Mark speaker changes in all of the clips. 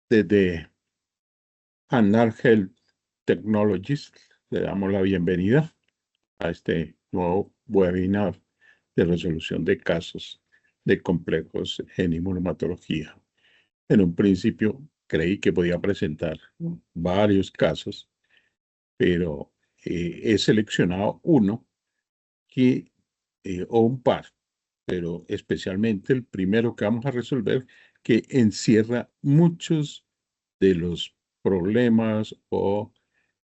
Speaker 1: Desde Anar Health Technologies le damos la bienvenida a este nuevo webinar de resolución de casos de complejos en inmunomatología. En un principio creí que podía presentar varios casos, pero he seleccionado uno o un par, pero especialmente el primero que vamos a resolver, que encierra muchos de los problemas o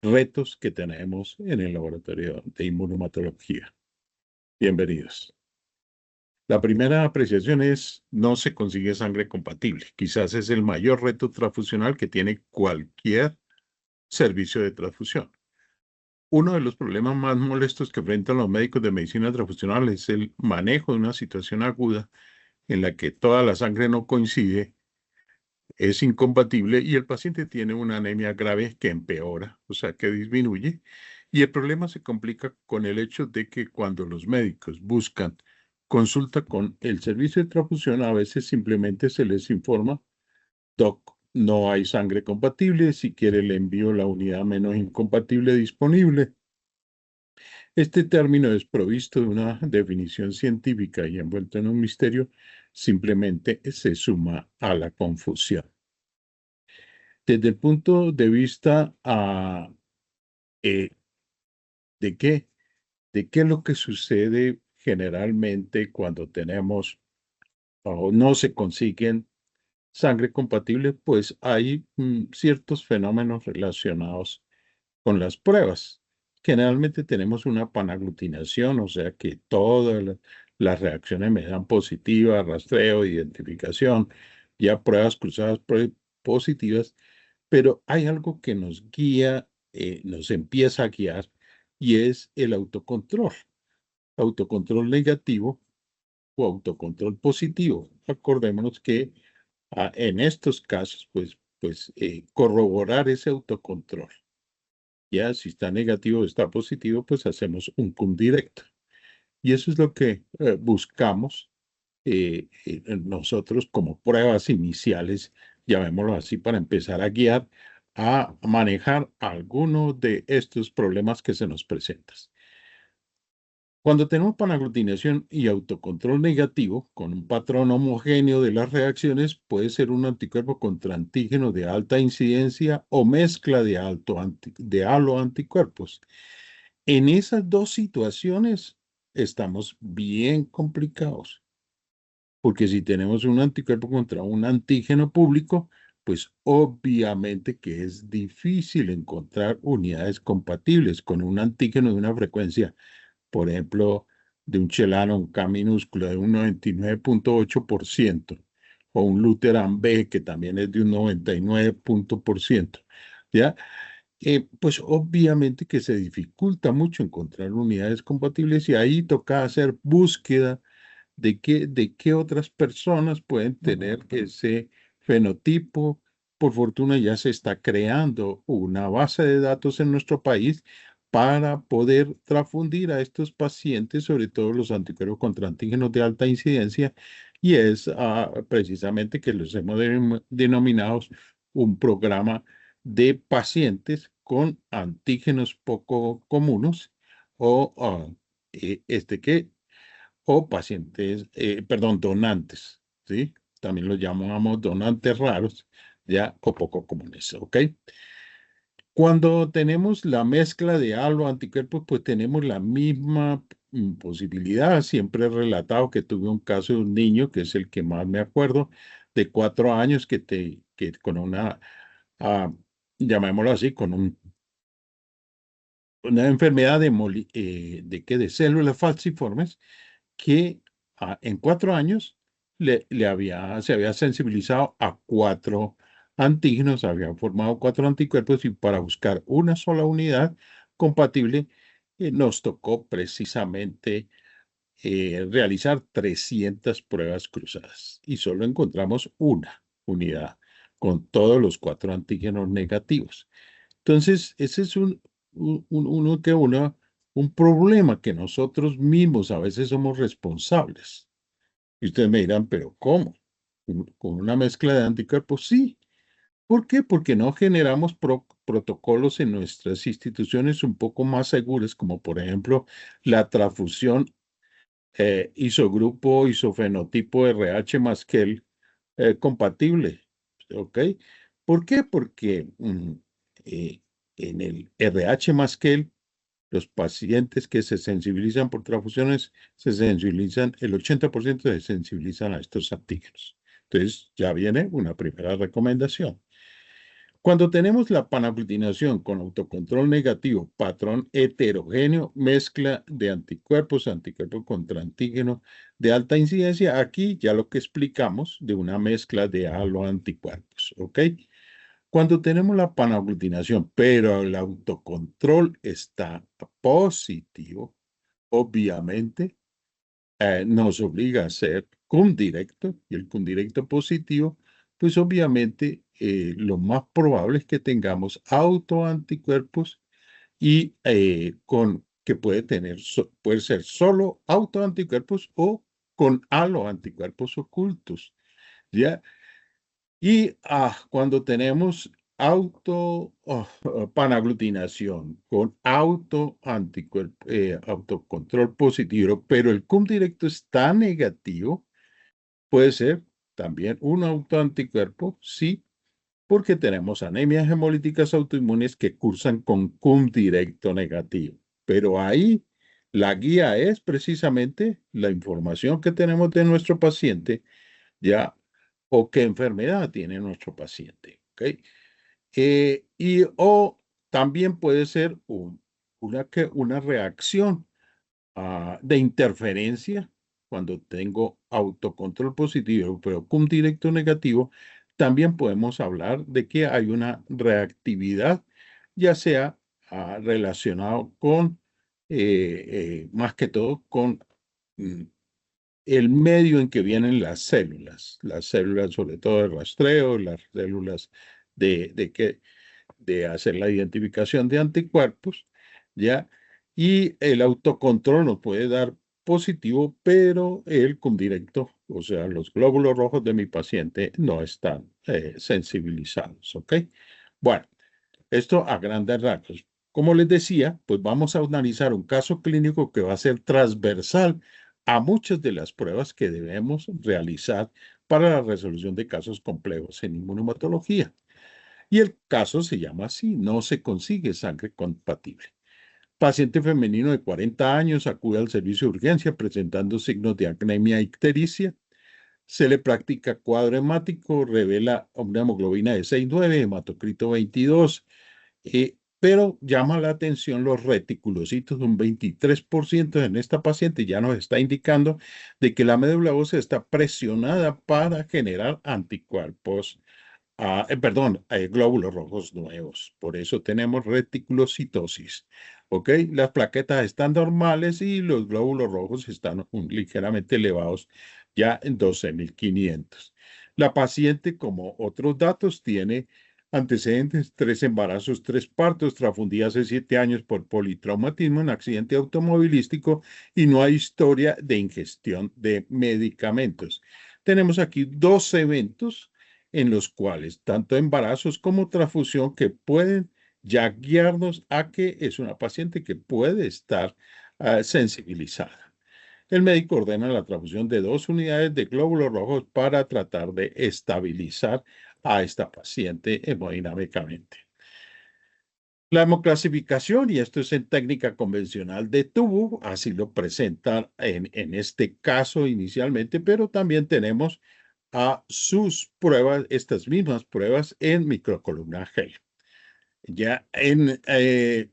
Speaker 1: retos que tenemos en el laboratorio de inmunomatología. Bienvenidos. La primera apreciación es: no se consigue sangre compatible. Quizás es el mayor reto transfusional que tiene cualquier servicio de transfusión. Uno de los problemas más molestos que enfrentan los médicos de medicina transfusional es el manejo de una situación aguda en la que toda la sangre no coincide, es incompatible y el paciente tiene una anemia grave que empeora, o sea, que disminuye. Y el problema se complica con el hecho de que cuando los médicos buscan consulta con el servicio de transfusión, a veces simplemente se les informa: doc, no hay sangre compatible, si quiere le envío la unidad menos incompatible disponible. Este término, desprovisto de una definición científica y envuelto en un misterio, simplemente se suma a la confusión. Desde el punto de vista eh, de qué, de qué es lo que sucede generalmente cuando tenemos o no se consiguen sangre compatible, pues hay ciertos fenómenos relacionados con las pruebas. Generalmente tenemos una panaglutinación, o sea que todas las reacciones me dan positiva, rastreo, identificación, ya pruebas cruzadas positivas, pero hay algo que nos guía, nos empieza a guiar, y es el autocontrol. Autocontrol negativo o autocontrol positivo. Acordémonos que en estos casos, pues corroborar ese autocontrol. Ya si está negativo o está positivo, pues hacemos un cum directo. Y eso es lo que buscamos nosotros como pruebas iniciales, llamémoslo así, para empezar a guiar a manejar algunos de estos problemas que se nos presentan. Cuando tenemos panaglutinación y autocontrol negativo, con un patrón homogéneo de las reacciones, puede ser un anticuerpo contra antígeno de alta incidencia o mezcla de haloanticuerpos. En esas dos situaciones estamos bien complicados, porque si tenemos un anticuerpo contra un antígeno público, pues obviamente que es difícil encontrar unidades compatibles con un antígeno de una frecuencia, por ejemplo, de un chelano, un K minúscula de un 99.8%, o un Luteran B, que también es de un 99%, ¿ya? Pues obviamente que se dificulta mucho encontrar unidades compatibles, y ahí toca hacer búsqueda de qué otras personas pueden tener ese fenotipo. Por fortuna ya se está creando una base de datos en nuestro país para poder transfundir a estos pacientes, sobre todo los anticuerpos contra antígenos de alta incidencia, y es precisamente que los hemos denominado un programa de pacientes con antígenos poco comunes o que o pacientes, perdón, donantes, ¿sí? También los llamamos donantes raros, ya, o poco comunes, ¿ok? Cuando tenemos la mezcla de halo anticuerpos, pues tenemos la misma posibilidad. Siempre he relatado que tuve un caso de un niño, que es el que más me acuerdo, de 4 años, que con ah, llamémoslo así, con una enfermedad de células falciformes, que en 4 años se había sensibilizado a 4 antígenos, había formado 4 anticuerpos, y para buscar una sola unidad compatible nos tocó precisamente realizar 300 pruebas cruzadas, y solo encontramos una unidad con todos los 4 antígenos negativos. Entonces, ese es un problema que nosotros mismos a veces somos responsables. Y ustedes me dirán: ¿pero cómo? ¿Con una mezcla de anticuerpos? Sí, ¿Por qué? Porque no generamos protocolos en nuestras instituciones un poco más seguras, como por ejemplo la transfusión isogrupo, isofenotipo RH más que compatible. ¿Ok? ¿Por qué? Porque eh, en el RH más que los pacientes que se sensibilizan por transfusiones se sensibilizan, el 80% se sensibilizan a estos antígenos. Entonces, ya viene una primera recomendación. Cuando tenemos la panaglutinación con autocontrol negativo, patrón heterogéneo, mezcla de anticuerpos, anticuerpos contra antígeno de alta incidencia, aquí ya lo que explicamos de una mezcla de haloanticuerpos, ¿ok? Cuando tenemos la panaglutinación, pero el autocontrol está positivo, obviamente nos obliga a hacer cum directo y el cum directo positivo, pues obviamente lo más probable es que tengamos autoanticuerpos y con que puede tener, puede ser solo autoanticuerpos o con haloanticuerpos ocultos, ¿ya? Y cuando tenemos panaglutinación con autocontrol positivo, pero el cum directo está negativo, puede ser también un autoanticuerpo, sí, porque tenemos anemias hemolíticas autoinmunes que cursan con cum directo negativo. Pero ahí la guía es precisamente la información que tenemos de nuestro paciente, ya, o qué enfermedad tiene nuestro paciente, ¿ok? O también puede ser una reacción de interferencia cuando tengo autocontrol positivo, pero cum directo negativo, también podemos hablar de que hay una reactividad, ya sea relacionado con, más que todo, con mm, el medio en que vienen las células sobre todo de rastreo, las células de hacer la identificación de anticuerpos, ¿ya? Y el autocontrol nos puede dar positivo, pero el directo, o sea, los glóbulos rojos de mi paciente no están sensibilizados, ¿ok? Bueno, esto a grandes rasgos. Como les decía, pues vamos a analizar un caso clínico que va a ser transversal a muchas de las pruebas que debemos realizar para la resolución de casos complejos en inmunomatología. Y el caso se llama así, no se consigue sangre compatible. Paciente femenino de 40 años acude al servicio de urgencia presentando signos de anemia ictericia. Se le practica cuadro hemático, revela una hemoglobina de 6,9, hematocrito 22, pero llama la atención los reticulocitos, un 23% en esta paciente ya nos está indicando de que la médula ósea está presionada para generar anticuerpos perdón, glóbulos rojos nuevos. Por eso tenemos reticulocitosis. ¿Ok? Las plaquetas están normales y los glóbulos rojos están ligeramente elevados, ya en 12.500. La paciente, como otros datos, tiene antecedentes, 3 embarazos, 3 partos, transfundida hace 7 años por politraumatismo en accidente automovilístico y no hay historia de ingestión de medicamentos. Tenemos aquí 2 eventos en los cuales tanto embarazos como transfusión que pueden ya guiarnos a que es una paciente que puede estar sensibilizada. El médico ordena la transfusión de 2 unidades de glóbulos rojos para tratar de estabilizar a esta paciente hemodinámicamente. La hemoclasificación, y esto es en técnica convencional de tubo, así lo presentan en este caso inicialmente, pero también tenemos a sus pruebas, estas mismas pruebas en microcolumna G.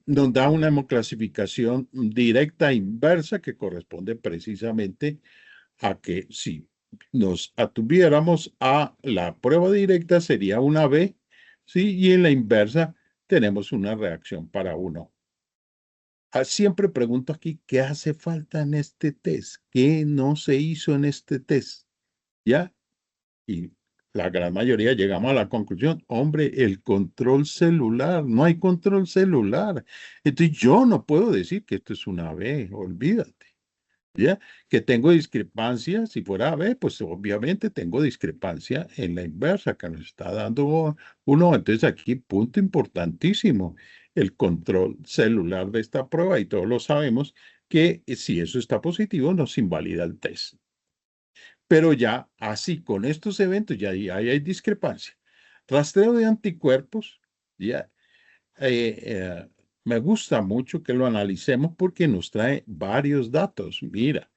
Speaker 1: Nos da una hemoclasificación directa inversa que corresponde precisamente a que si nos atuviéramos a la prueba directa sería una B, ¿sí? Y en la inversa tenemos una reacción para uno. Siempre pregunto aquí, ¿qué hace falta en este test? ¿Qué no se hizo en este test? ¿Ya? Y la gran mayoría llegamos a la conclusión, hombre, el control celular, no hay control celular. Entonces yo no puedo decir que esto es una B, olvídate. ¿ya? Que tengo discrepancia, si fuera A, B, pues obviamente tengo discrepancia en la inversa que nos está dando uno. Entonces aquí, punto importantísimo, el control celular de esta prueba y todos lo sabemos que si eso está positivo nos invalida el test. Pero ya así, con estos eventos, ya ahí hay discrepancia. Rastreo de anticuerpos, ya me gusta mucho que lo analicemos porque nos trae varios datos. Mira,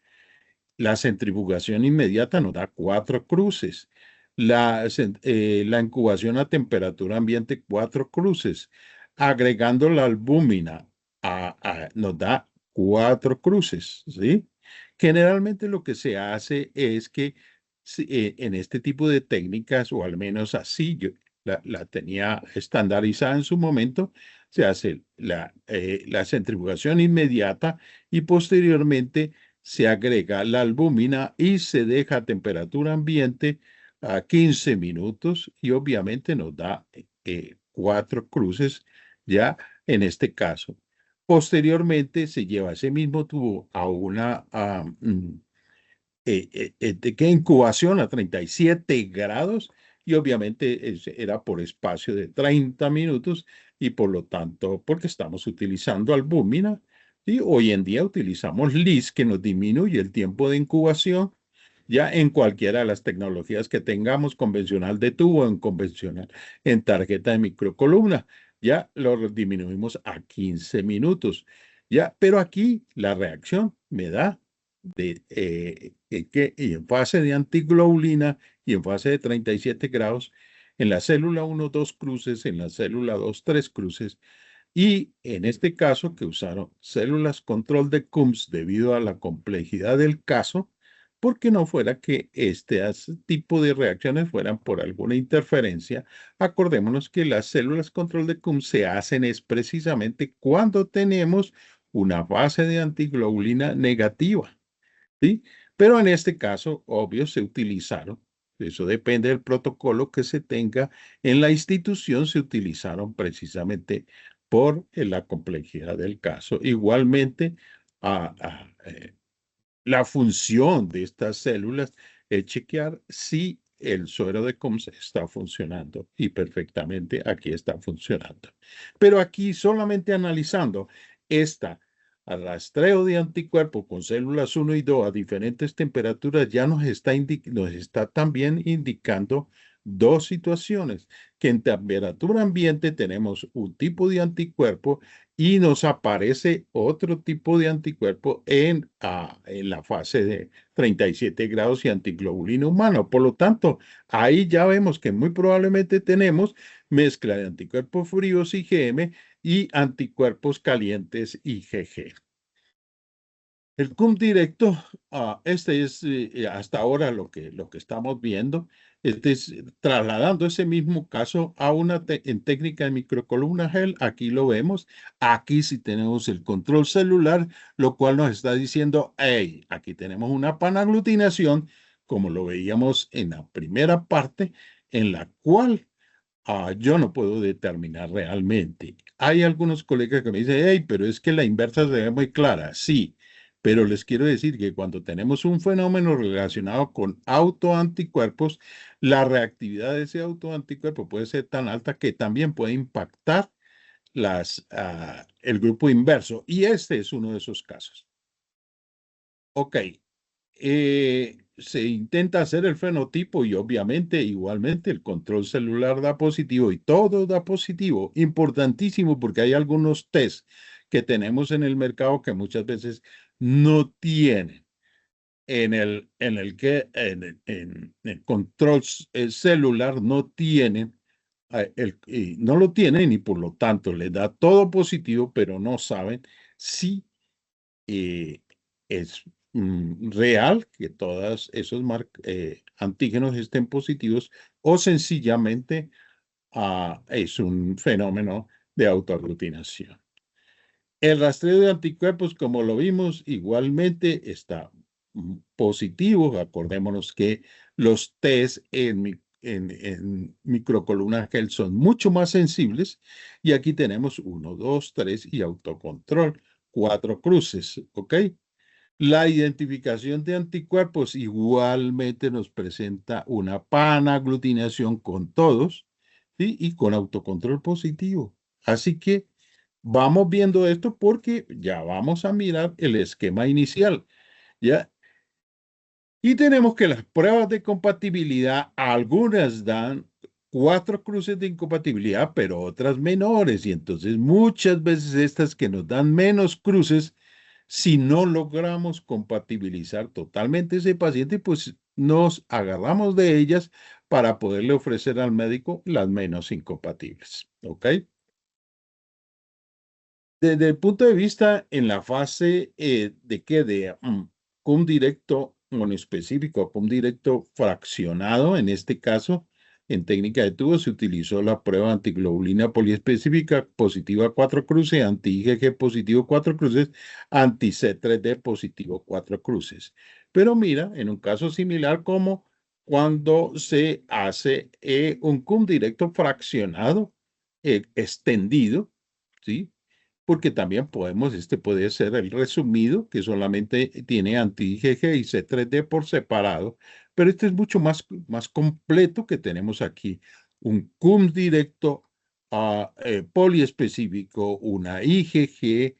Speaker 1: la centrifugación inmediata nos da 4 cruces. La incubación a temperatura ambiente, 4 cruces. Agregando la albúmina nos da 4 cruces, ¿sí? Generalmente lo que se hace es que en este tipo de técnicas, o al menos así yo la tenía estandarizada en su momento, se hace la centrifugación inmediata y posteriormente se agrega la albúmina y se deja a temperatura ambiente a 15 minutos y obviamente nos da 4 cruces ya en este caso. Posteriormente se lleva ese mismo tubo a una de qué incubación a 37 grados y obviamente era por espacio de 30 minutos y por lo tanto, porque estamos utilizando albúmina y hoy en día utilizamos LIS que nos disminuye el tiempo de incubación ya en cualquiera de las tecnologías que tengamos, convencional de tubo, en convencional, en tarjeta de microcolumna, ya lo disminuimos a 15 minutos. Ya, pero aquí la reacción me da que y en fase de antiglobulina y en fase de 37 grados, en la célula 1, 2 cruces, en la célula 2, 3 cruces, y en este caso que usaron células control de Coombs debido a la complejidad del caso, porque no fuera que este tipo de reacciones fueran por alguna interferencia. Acordémonos que las células control de Coombs se hacen es precisamente cuando tenemos una fase de antiglobulina negativa. ¿Sí? Pero en este caso, obvio, se utilizaron, eso depende del protocolo que se tenga en la institución, se utilizaron precisamente por la complejidad del caso. Igualmente, la función de estas células es chequear si el suero de Combs está funcionando y perfectamente aquí está funcionando. Pero aquí solamente analizando esta rastreo de anticuerpos con células 1 y 2 a diferentes temperaturas ya nos está también indicando dos situaciones, que en temperatura ambiente tenemos un tipo de anticuerpo y nos aparece otro tipo de anticuerpo en la fase de 37 grados y antiglobulina humana. Por lo tanto, ahí ya vemos que muy probablemente tenemos mezcla de anticuerpos fríos IgM y anticuerpos calientes IgG. El CUM directo, este es hasta ahora lo que estamos viendo. Este es trasladando ese mismo caso a en técnica de microcolumna gel. Aquí lo vemos. Aquí sí tenemos el control celular, lo cual nos está diciendo, hey, aquí tenemos una panaglutinación, como lo veíamos en la primera parte, en la cual yo no puedo determinar realmente. Hay algunos colegas que me dicen, hey, pero es que la inversa se ve muy clara. Sí, pero les quiero decir que cuando tenemos un fenómeno relacionado con autoanticuerpos, la reactividad de ese autoanticuerpo puede ser tan alta que también puede impactar el grupo inverso. Y este es uno de esos casos. Ok, se intenta hacer el fenotipo y obviamente igualmente el control celular da positivo y todo da positivo. Importantísimo porque hay algunos test que tenemos en el mercado que muchas veces no tienen en el control celular no tienen no lo tienen y por lo tanto les da todo positivo, pero no saben si es real que todos esos antígenos estén positivos o sencillamente es un fenómeno de autoaglutinación. El rastreo de anticuerpos, como lo vimos, igualmente está positivo. Acordémonos que los test en microcolumna gel son mucho más sensibles y aquí tenemos 1, 2, 3 y autocontrol, 4 cruces, ¿ok? La identificación de anticuerpos igualmente nos presenta una panaglutinación con todos, ¿sí? Y con autocontrol positivo. Así que vamos viendo esto porque ya vamos a mirar el esquema inicial, ¿ya? Y tenemos que las pruebas de compatibilidad, algunas dan 4 cruces de incompatibilidad, pero otras menores. Y entonces muchas veces estas que nos dan menos cruces, si no logramos compatibilizar totalmente ese paciente, pues nos agarramos de ellas para poderle ofrecer al médico las menos incompatibles. ¿Ok? Desde el punto de vista en la fase de que de cum directo monoespecífico, cum directo fraccionado, en este caso, en técnica de tubo se utilizó la prueba antiglobulina poliespecífica positiva 4 cruces, anti-IgG positivo 4 cruces, anti-C3D positivo 4 cruces. Pero mira, en un caso similar como cuando se hace un cum directo fraccionado extendido, ¿sí? Porque también podemos, este puede ser el resumido, que solamente tiene anti-IgG y C3D por separado, pero este es mucho más completo que tenemos aquí. Un cum directo poliespecífico, una IgG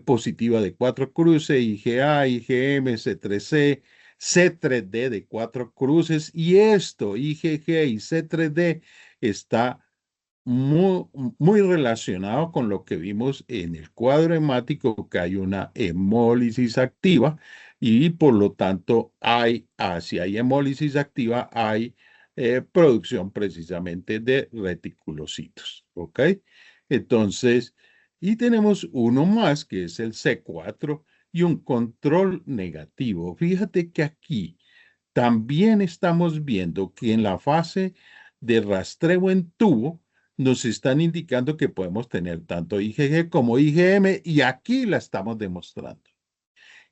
Speaker 1: positiva de 4 cruces, IgA, IgM, C3C, C3D de 4 cruces, y esto, IgG y C3D, está muy, muy relacionado con lo que vimos en el cuadro hemático, que hay una hemólisis activa y por lo tanto si hay hemólisis activa, hay producción precisamente de reticulocitos, ¿ok? Entonces, y tenemos uno más que es el C4 y un control negativo. Fíjate que aquí también estamos viendo que en la fase de rastreo en tubo, nos están indicando que podemos tener tanto IgG como IgM y aquí la estamos demostrando.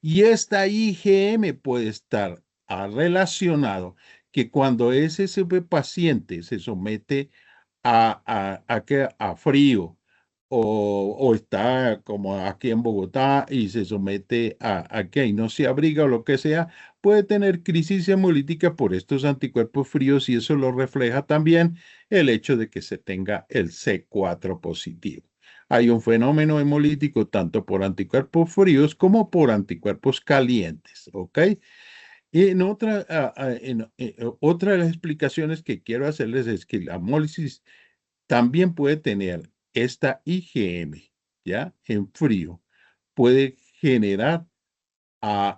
Speaker 1: Y esta IgM puede estar relacionado que cuando ese paciente se somete a frío o está como aquí en Bogotá y se somete a que no se abriga o lo que sea, puede tener crisis hemolítica por estos anticuerpos fríos y eso lo refleja también el hecho de que se tenga el C4 positivo. Hay un fenómeno hemolítico tanto por anticuerpos fríos como por anticuerpos calientes, ¿ok? Y otra de las explicaciones que quiero hacerles es que la hemólisis también puede tener esta IgM, ¿ya? En frío. Puede generar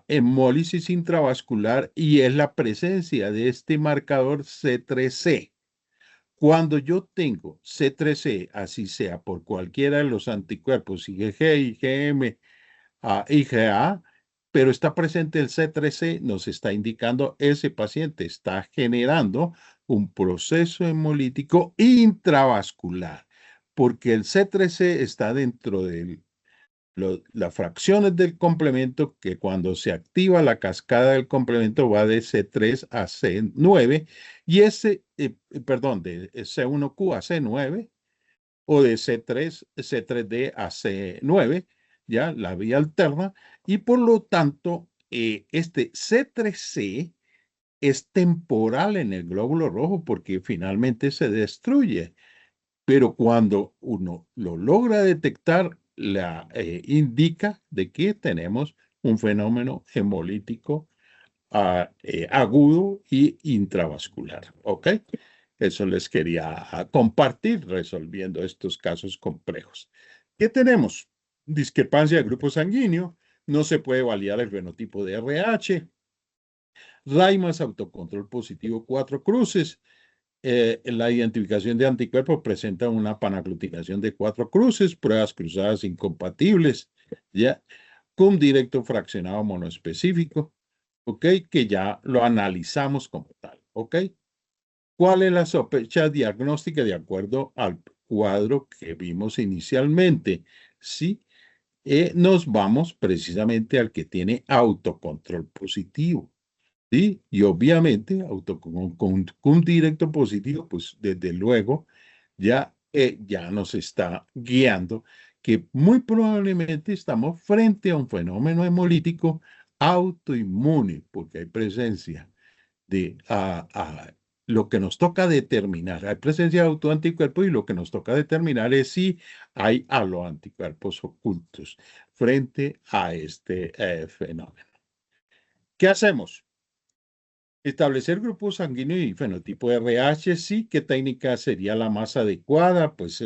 Speaker 1: hemólisis intravascular y es la presencia de este marcador C3C. Cuando yo tengo C3C, así sea por cualquiera de los anticuerpos IgG, IgM, IgA, pero está presente el C3C, nos está indicando ese paciente está generando un proceso hemolítico intravascular, porque el C3C está dentro de las fracciones del complemento que cuando se activa la cascada del complemento va de C3 a C9 y perdón, de C1Q a C9 o de C3D a C9, ya la vía alterna, y por lo tanto, este C3C es temporal en el glóbulo rojo porque finalmente se destruye, pero cuando uno lo logra detectar, indica de que tenemos un fenómeno hemolítico agudo y intravascular. ¿Ok? Eso les quería compartir resolviendo estos casos complejos. ¿Qué tenemos? Discrepancia de grupo sanguíneo. No se puede validar el fenotipo de RH. Raymas, autocontrol positivo 4 cruces. La identificación de anticuerpos presenta una panaglutinación de 4 cruces, pruebas cruzadas incompatibles, ¿ya? Cum directo fraccionado monoespecífico, ¿ok? Que ya lo analizamos como tal, ¿ok? ¿Cuál es la sospecha diagnóstica de acuerdo al cuadro que vimos inicialmente? Sí, nos vamos precisamente al que tiene autocontrol positivo. ¿Sí? Y obviamente, con un directo positivo, pues desde luego ya nos está guiando que muy probablemente estamos frente a un fenómeno hemolítico autoinmune, porque hay presencia de lo que nos toca determinar. Hay presencia de autoanticuerpos y lo que nos toca determinar es si hay aloanticuerpos ocultos frente a este fenómeno. ¿Qué hacemos? Establecer grupo sanguíneo y fenotipo RH, sí. ¿Qué técnica sería la más adecuada? Pues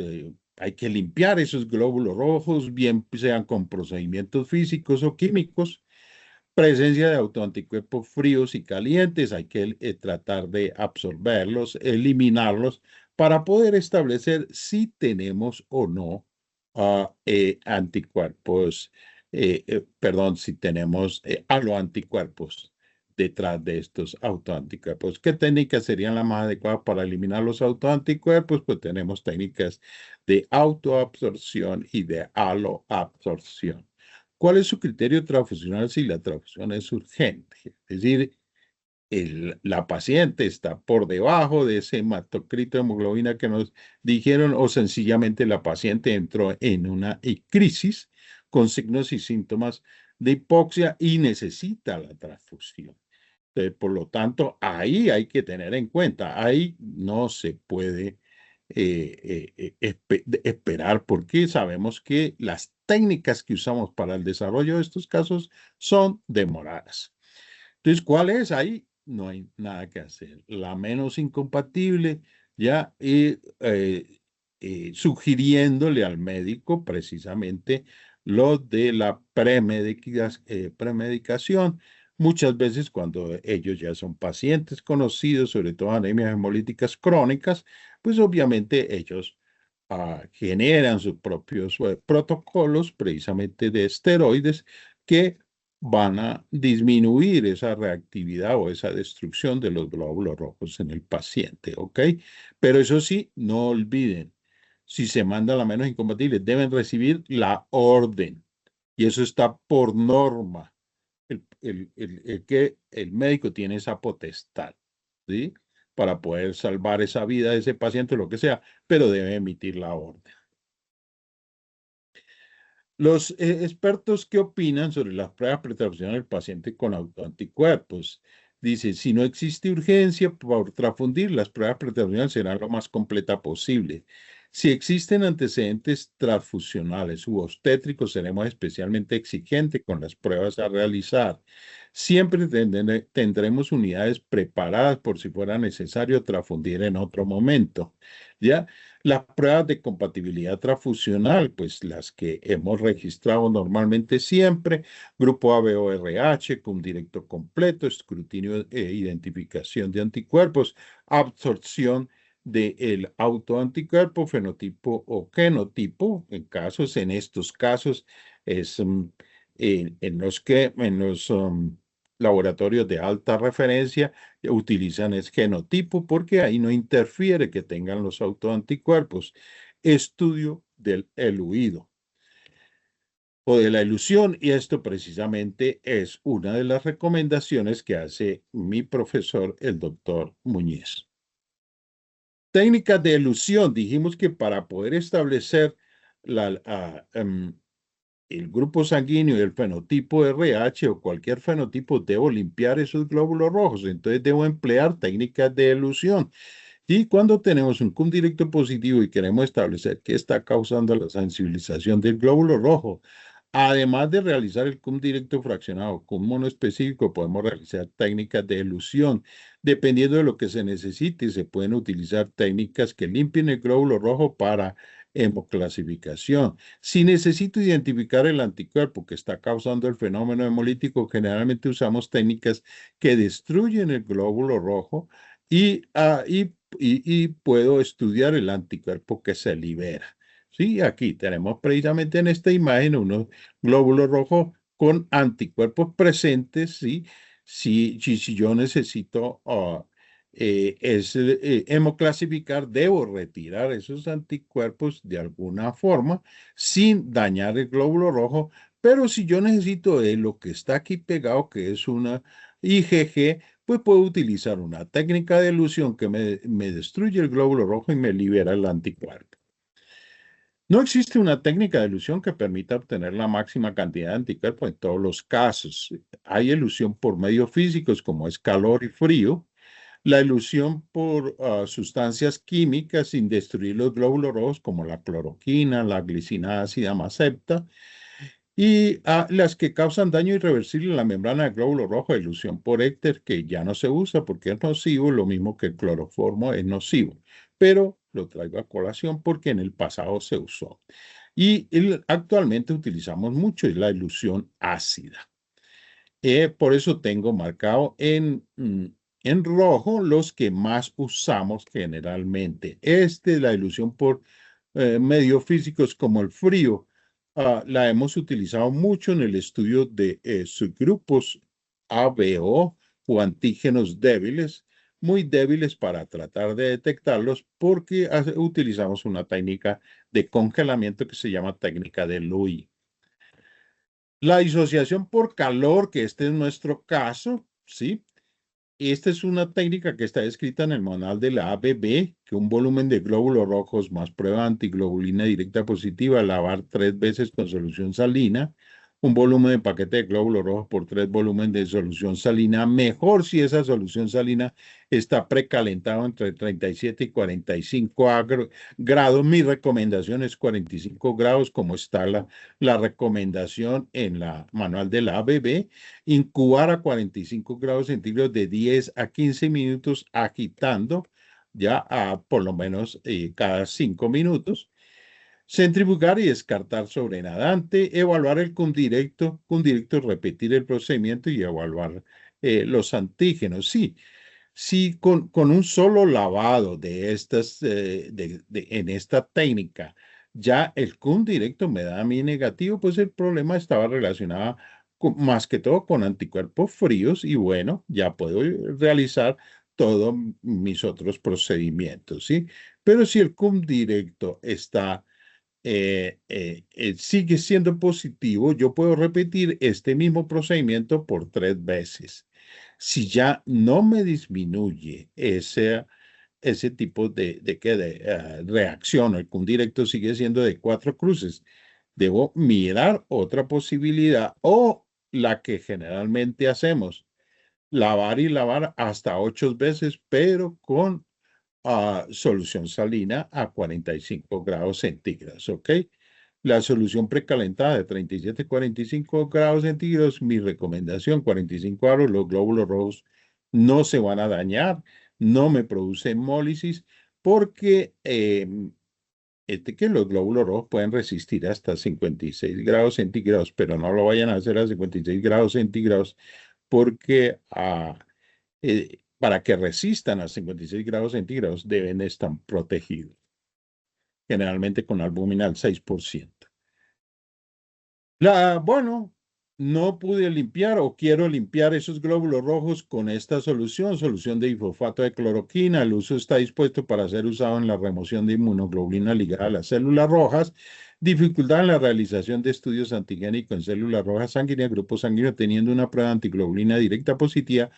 Speaker 1: hay que limpiar esos glóbulos rojos, bien sean con procedimientos físicos o químicos. Presencia de autoanticuerpos fríos y calientes, hay que tratar de absorberlos, eliminarlos, para poder establecer si tenemos o no anticuerpos, perdón, si tenemos aloanticuerpos detrás de estos autoanticuerpos. ¿Qué técnicas serían las más adecuadas para eliminar los autoanticuerpos? Pues tenemos técnicas de autoabsorción y de aloabsorción. ¿Cuál es su criterio transfusional si la transfusión es urgente? Es decir, la paciente está por debajo de ese hematocrito de hemoglobina que nos dijeron, o sencillamente la paciente entró en una crisis con signos y síntomas de hipoxia y necesita la transfusión. Por lo tanto, ahí hay que tener en cuenta, ahí no se puede esperar, porque sabemos que las técnicas que usamos para el desarrollo de estos casos son demoradas. Entonces, ¿cuál es? Ahí no hay nada que hacer. La menos incompatible, ya sugiriéndole al médico precisamente lo de la premedicación. Muchas veces cuando ellos ya son pacientes conocidos, sobre todo anemias hemolíticas crónicas, pues obviamente ellos generan sus propios protocolos precisamente de esteroides que van a disminuir esa reactividad o esa destrucción de los glóbulos rojos en el paciente, ¿ok? Pero eso sí, no olviden, si se manda la menos incompatible, deben recibir la orden. Y eso está por norma, que el médico tiene esa potestad, ¿sí? Para poder salvar esa vida de ese paciente o lo que sea, pero debe emitir la orden. Los expertos, ¿qué opinan sobre las pruebas pretransfusionales del paciente con autoanticuerpos? Dice, si no existe urgencia por transfundir, las pruebas pretransfusionales serán lo más completa posible. Si existen antecedentes transfusionales u obstétricos, seremos especialmente exigentes con las pruebas a realizar. Siempre tendremos unidades preparadas por si fuera necesario transfundir en otro momento. ¿Ya? Las pruebas de compatibilidad transfusional, pues las que hemos registrado normalmente siempre, grupo ABO-RH con directo completo, escrutinio e identificación de anticuerpos, absorción del autoanticuerpo, fenotipo o genotipo, en estos casos, es en los laboratorios de alta referencia utilizan es genotipo porque ahí no interfiere que tengan los autoanticuerpos. Estudio del eluido o de la ilusión, y esto precisamente es una de las recomendaciones que hace mi profesor, el doctor Muñiz. Técnicas de elusión. Dijimos que para poder establecer el grupo sanguíneo y el fenotipo RH o cualquier fenotipo, debo limpiar esos glóbulos rojos. Entonces debo emplear técnicas de elusión. Y cuando tenemos un CUM directo positivo y queremos establecer qué está causando la sensibilización del glóbulo rojo, además de realizar el CUM directo fraccionado con monoespecífico, podemos realizar técnicas de elusión. Dependiendo de lo que se necesite, se pueden utilizar técnicas que limpien el glóbulo rojo para hemoclasificación. Si necesito identificar el anticuerpo que está causando el fenómeno hemolítico, generalmente usamos técnicas que destruyen el glóbulo rojo y puedo estudiar el anticuerpo que se libera. Sí, aquí tenemos precisamente en esta imagen unos glóbulos rojos con anticuerpos presentes, ¿sí? Si yo necesito hemoclasificar, debo retirar esos anticuerpos de alguna forma sin dañar el glóbulo rojo, pero si yo necesito lo que está aquí pegado, que es una IgG, pues puedo utilizar una técnica de elusión que me destruye el glóbulo rojo y me libera el anticuerpo. No existe una técnica de elusión que permita obtener la máxima cantidad de anticuerpos en todos los casos. Hay elusión por medios físicos como es calor y frío, la elusión por sustancias químicas sin destruir los glóbulos rojos como la cloroquina, la glicina ácida mazepta, y las que causan daño irreversible en la membrana del glóbulo rojo, elusión por éter, que ya no se usa porque es nocivo, lo mismo que el cloroformo es nocivo, pero lo traigo a colación porque en el pasado se usó. Y actualmente utilizamos mucho la elusión ácida. Por eso tengo marcado en rojo los que más usamos generalmente. La ilusión por medios físicos como el frío, la hemos utilizado mucho en el estudio de subgrupos ABO o antígenos débiles, muy débiles para tratar de detectarlos porque utilizamos una técnica de congelamiento que se llama técnica de Louis. La disociación por calor, que este es nuestro caso, ¿sí? Esta es una técnica que está descrita en el manual de la ABB, que un volumen de glóbulos rojos más prueba antiglobulina directa positiva, lavar 3 veces con solución salina, un volumen de paquete de glóbulos rojos por 3 volúmenes de solución salina, mejor si esa solución salina está precalentada entre 37 y 45 grados. Mi recomendación es 45 grados, como está la recomendación en la manual de la ABB. Incubar a 45 grados centígrados de 10 a 15 minutos agitando ya por lo menos cada 5 minutos. Centrifugar y descartar sobre nadante, evaluar el condirecto, repetir el procedimiento y evaluar los antígenos. Sí, con un solo lavado de estas, en esta técnica, ya el condirecto me da a mí negativo, pues el problema estaba relacionado más que todo con anticuerpos fríos y bueno, ya puedo realizar todos mis otros procedimientos, ¿sí? Pero si el condirecto está sigue siendo positivo, yo puedo repetir este mismo procedimiento por 3 veces. Si ya no me disminuye ese tipo de reacción, el condirecto sigue siendo de 4 cruces, debo mirar otra posibilidad o la que generalmente hacemos, lavar y lavar hasta 8 veces, pero con solución salina a 45 grados centígrados, ¿ok? La solución precalentada de 37 a 45 grados centígrados, mi recomendación, 45 grados, los glóbulos rojos no se van a dañar, no me produce hemólisis, porque que los glóbulos rojos pueden resistir hasta 56 grados centígrados, pero no lo vayan a hacer a 56 grados centígrados porque para que resistan a 56 grados centígrados deben estar protegidos, generalmente con albúmina al 6%. Bueno, no pude limpiar o quiero limpiar esos glóbulos rojos con esta solución de difosfato de cloroquina. El uso está dispuesto para ser usado en la remoción de inmunoglobulina ligada a las células rojas. Dificultad en la realización de estudios antigénicos en células rojas sanguíneas, grupo sanguíneo teniendo una prueba de antiglobulina directa positiva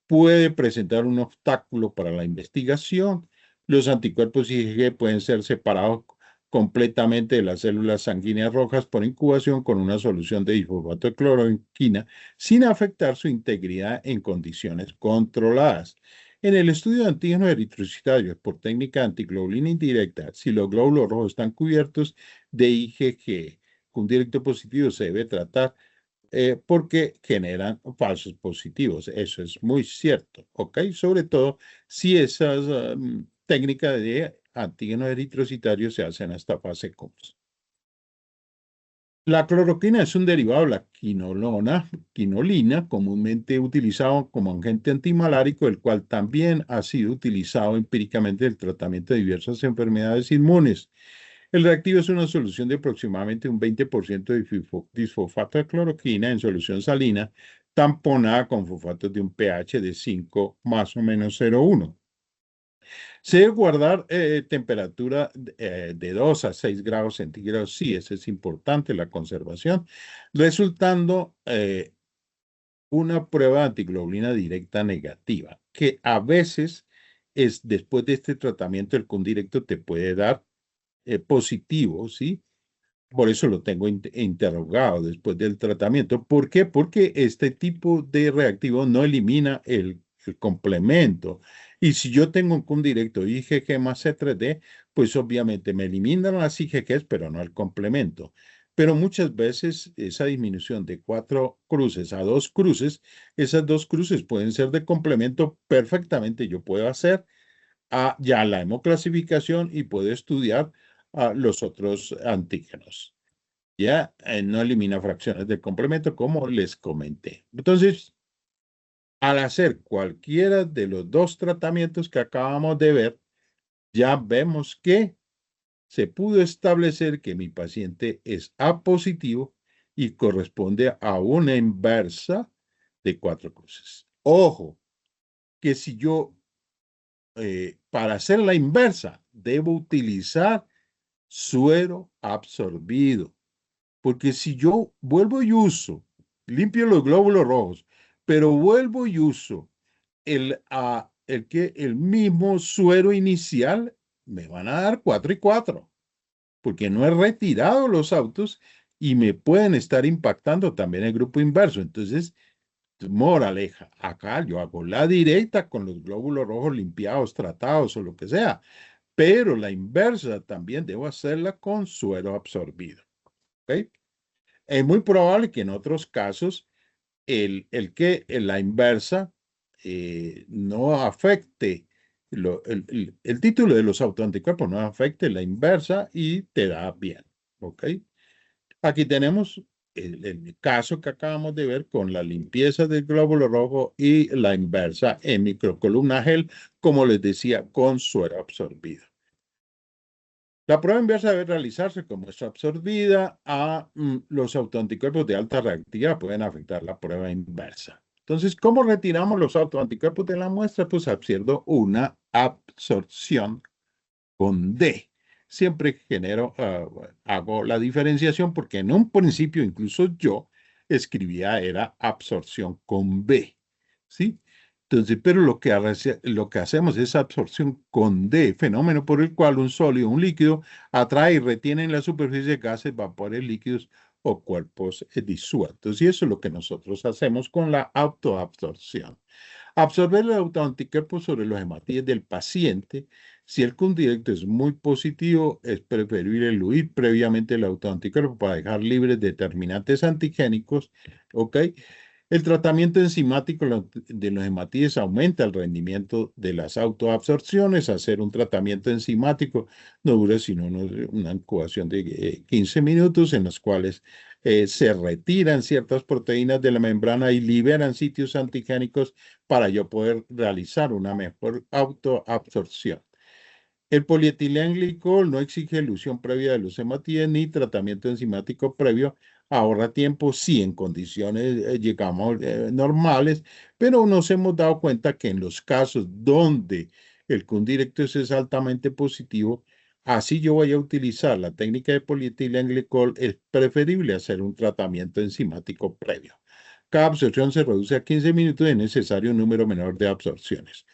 Speaker 1: puede presentar un obstáculo para la investigación. Los anticuerpos IgG pueden ser separados completamente de las células sanguíneas rojas por incubación con una solución de difosfato de cloroquina sin afectar su integridad en condiciones controladas. En el estudio de antígenos eritrocitarios por técnica antiglobulina indirecta, si los glóbulos rojos están cubiertos de IgG, un directo positivo se debe tratar porque generan falsos positivos. Eso es muy cierto, ¿ok? Sobre todo si esas técnicas de antígenos eritrocitarios se hacen hasta fase COMS. La cloroquina es un derivado de la quinolina, comúnmente utilizado como agente antimalárico, el cual también ha sido utilizado empíricamente en el tratamiento de diversas enfermedades inmunes. El reactivo es una solución de aproximadamente un 20% de disfosfato de cloroquina en solución salina, tamponada con fosfatos de un pH de 5 más o menos 0,1. Se debe guardar temperatura de 2 a 6 grados centígrados. Sí, eso es importante, la conservación, resultando una prueba de antiglobulina directa negativa, que a veces después de este tratamiento, el condirecto te puede dar positivo, ¿sí? Por eso lo tengo interrogado después del tratamiento. ¿Por qué? Porque este tipo de reactivo no elimina el complemento. Y si yo tengo un directo IgG más C3D, pues obviamente me eliminan las IgGs, pero no el complemento. Pero muchas veces esa disminución de 4 cruces a 2 cruces, esas 2 cruces pueden ser de complemento perfectamente. Yo puedo hacer ya la hemoclasificación y puedo estudiar los otros antígenos. Ya no elimina fracciones del complemento, como les comenté. Entonces, al hacer cualquiera de los dos tratamientos que acabamos de ver, ya vemos que se pudo establecer que mi paciente es A positivo y corresponde a una inversa de 4 cruces. Ojo, que si yo, para hacer la inversa, debo utilizar suero absorbido. Porque si yo vuelvo y uso, limpio los glóbulos rojos, pero vuelvo y uso el mismo suero inicial, me van a dar 4 y 4, porque no he retirado los autos y me pueden estar impactando también el grupo inverso. Entonces, moraleja, acá yo hago la directa con los glóbulos rojos limpiados, tratados o lo que sea, pero la inversa también debo hacerla con suero absorbido. ¿Ok? Es muy probable que en otros casos la inversa no afecte, el título de los autoanticuerpos no afecte la inversa y te da bien. ¿Ok? Aquí tenemos el caso que acabamos de ver con la limpieza del glóbulo rojo y la inversa en microcolumna gel, como les decía, con suero absorbido. La prueba inversa debe realizarse con muestra absorbida a los autoanticuerpos de alta reactividad pueden afectar la prueba inversa. Entonces, ¿cómo retiramos los autoanticuerpos de la muestra? Pues haciendo una absorción con D. Siempre hago la diferenciación porque en un principio incluso yo escribía era absorción con B. ¿Sí? Entonces, pero lo que hacemos es absorción con D, fenómeno por el cual un sólido, un líquido, atrae y retiene en la superficie gases, vapores líquidos o cuerpos disueltos. Y eso es lo que nosotros hacemos con la autoabsorción. Absorber el autoanticuerpo sobre los hematíes del paciente. Si el condirecto es muy positivo, es preferible eludir previamente el autoanticuerpo para dejar libres determinantes antigénicos. ¿Ok? El tratamiento enzimático de los hematíes aumenta el rendimiento de las autoabsorciones. Hacer un tratamiento enzimático no dura sino una incubación de 15 minutos en los cuales se retiran ciertas proteínas de la membrana y liberan sitios antigénicos para yo poder realizar una mejor autoabsorción. El polietilenglicol no exige elusión previa de los hematíes ni tratamiento enzimático previo. Ahorra tiempo, sí, en condiciones, digamos, normales, pero nos hemos dado cuenta que en los casos donde el condirecto es altamente positivo, así yo voy a utilizar la técnica de polietilenglicol, es preferible hacer un tratamiento enzimático previo. Cada absorción se reduce a 15 minutos y es necesario un número menor de absorciones.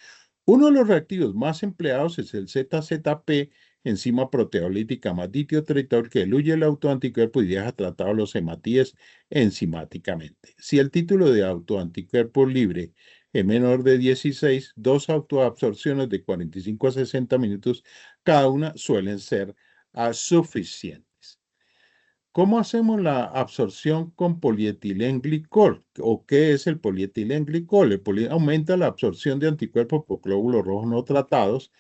Speaker 1: Uno de los reactivos más empleados es el ZZP, enzima proteolítica más ditiotritor que eluye el autoanticuerpo y deja tratados los hematíes enzimáticamente. Si el título de autoanticuerpo libre es menor de 16, dos autoabsorciones de 45 a 60 minutos cada una suelen ser suficientes. ¿Cómo hacemos la absorción con polietilenglicol? ¿O qué es el polietilenglicol? Aumenta la absorción de anticuerpos por glóbulos rojos no tratados.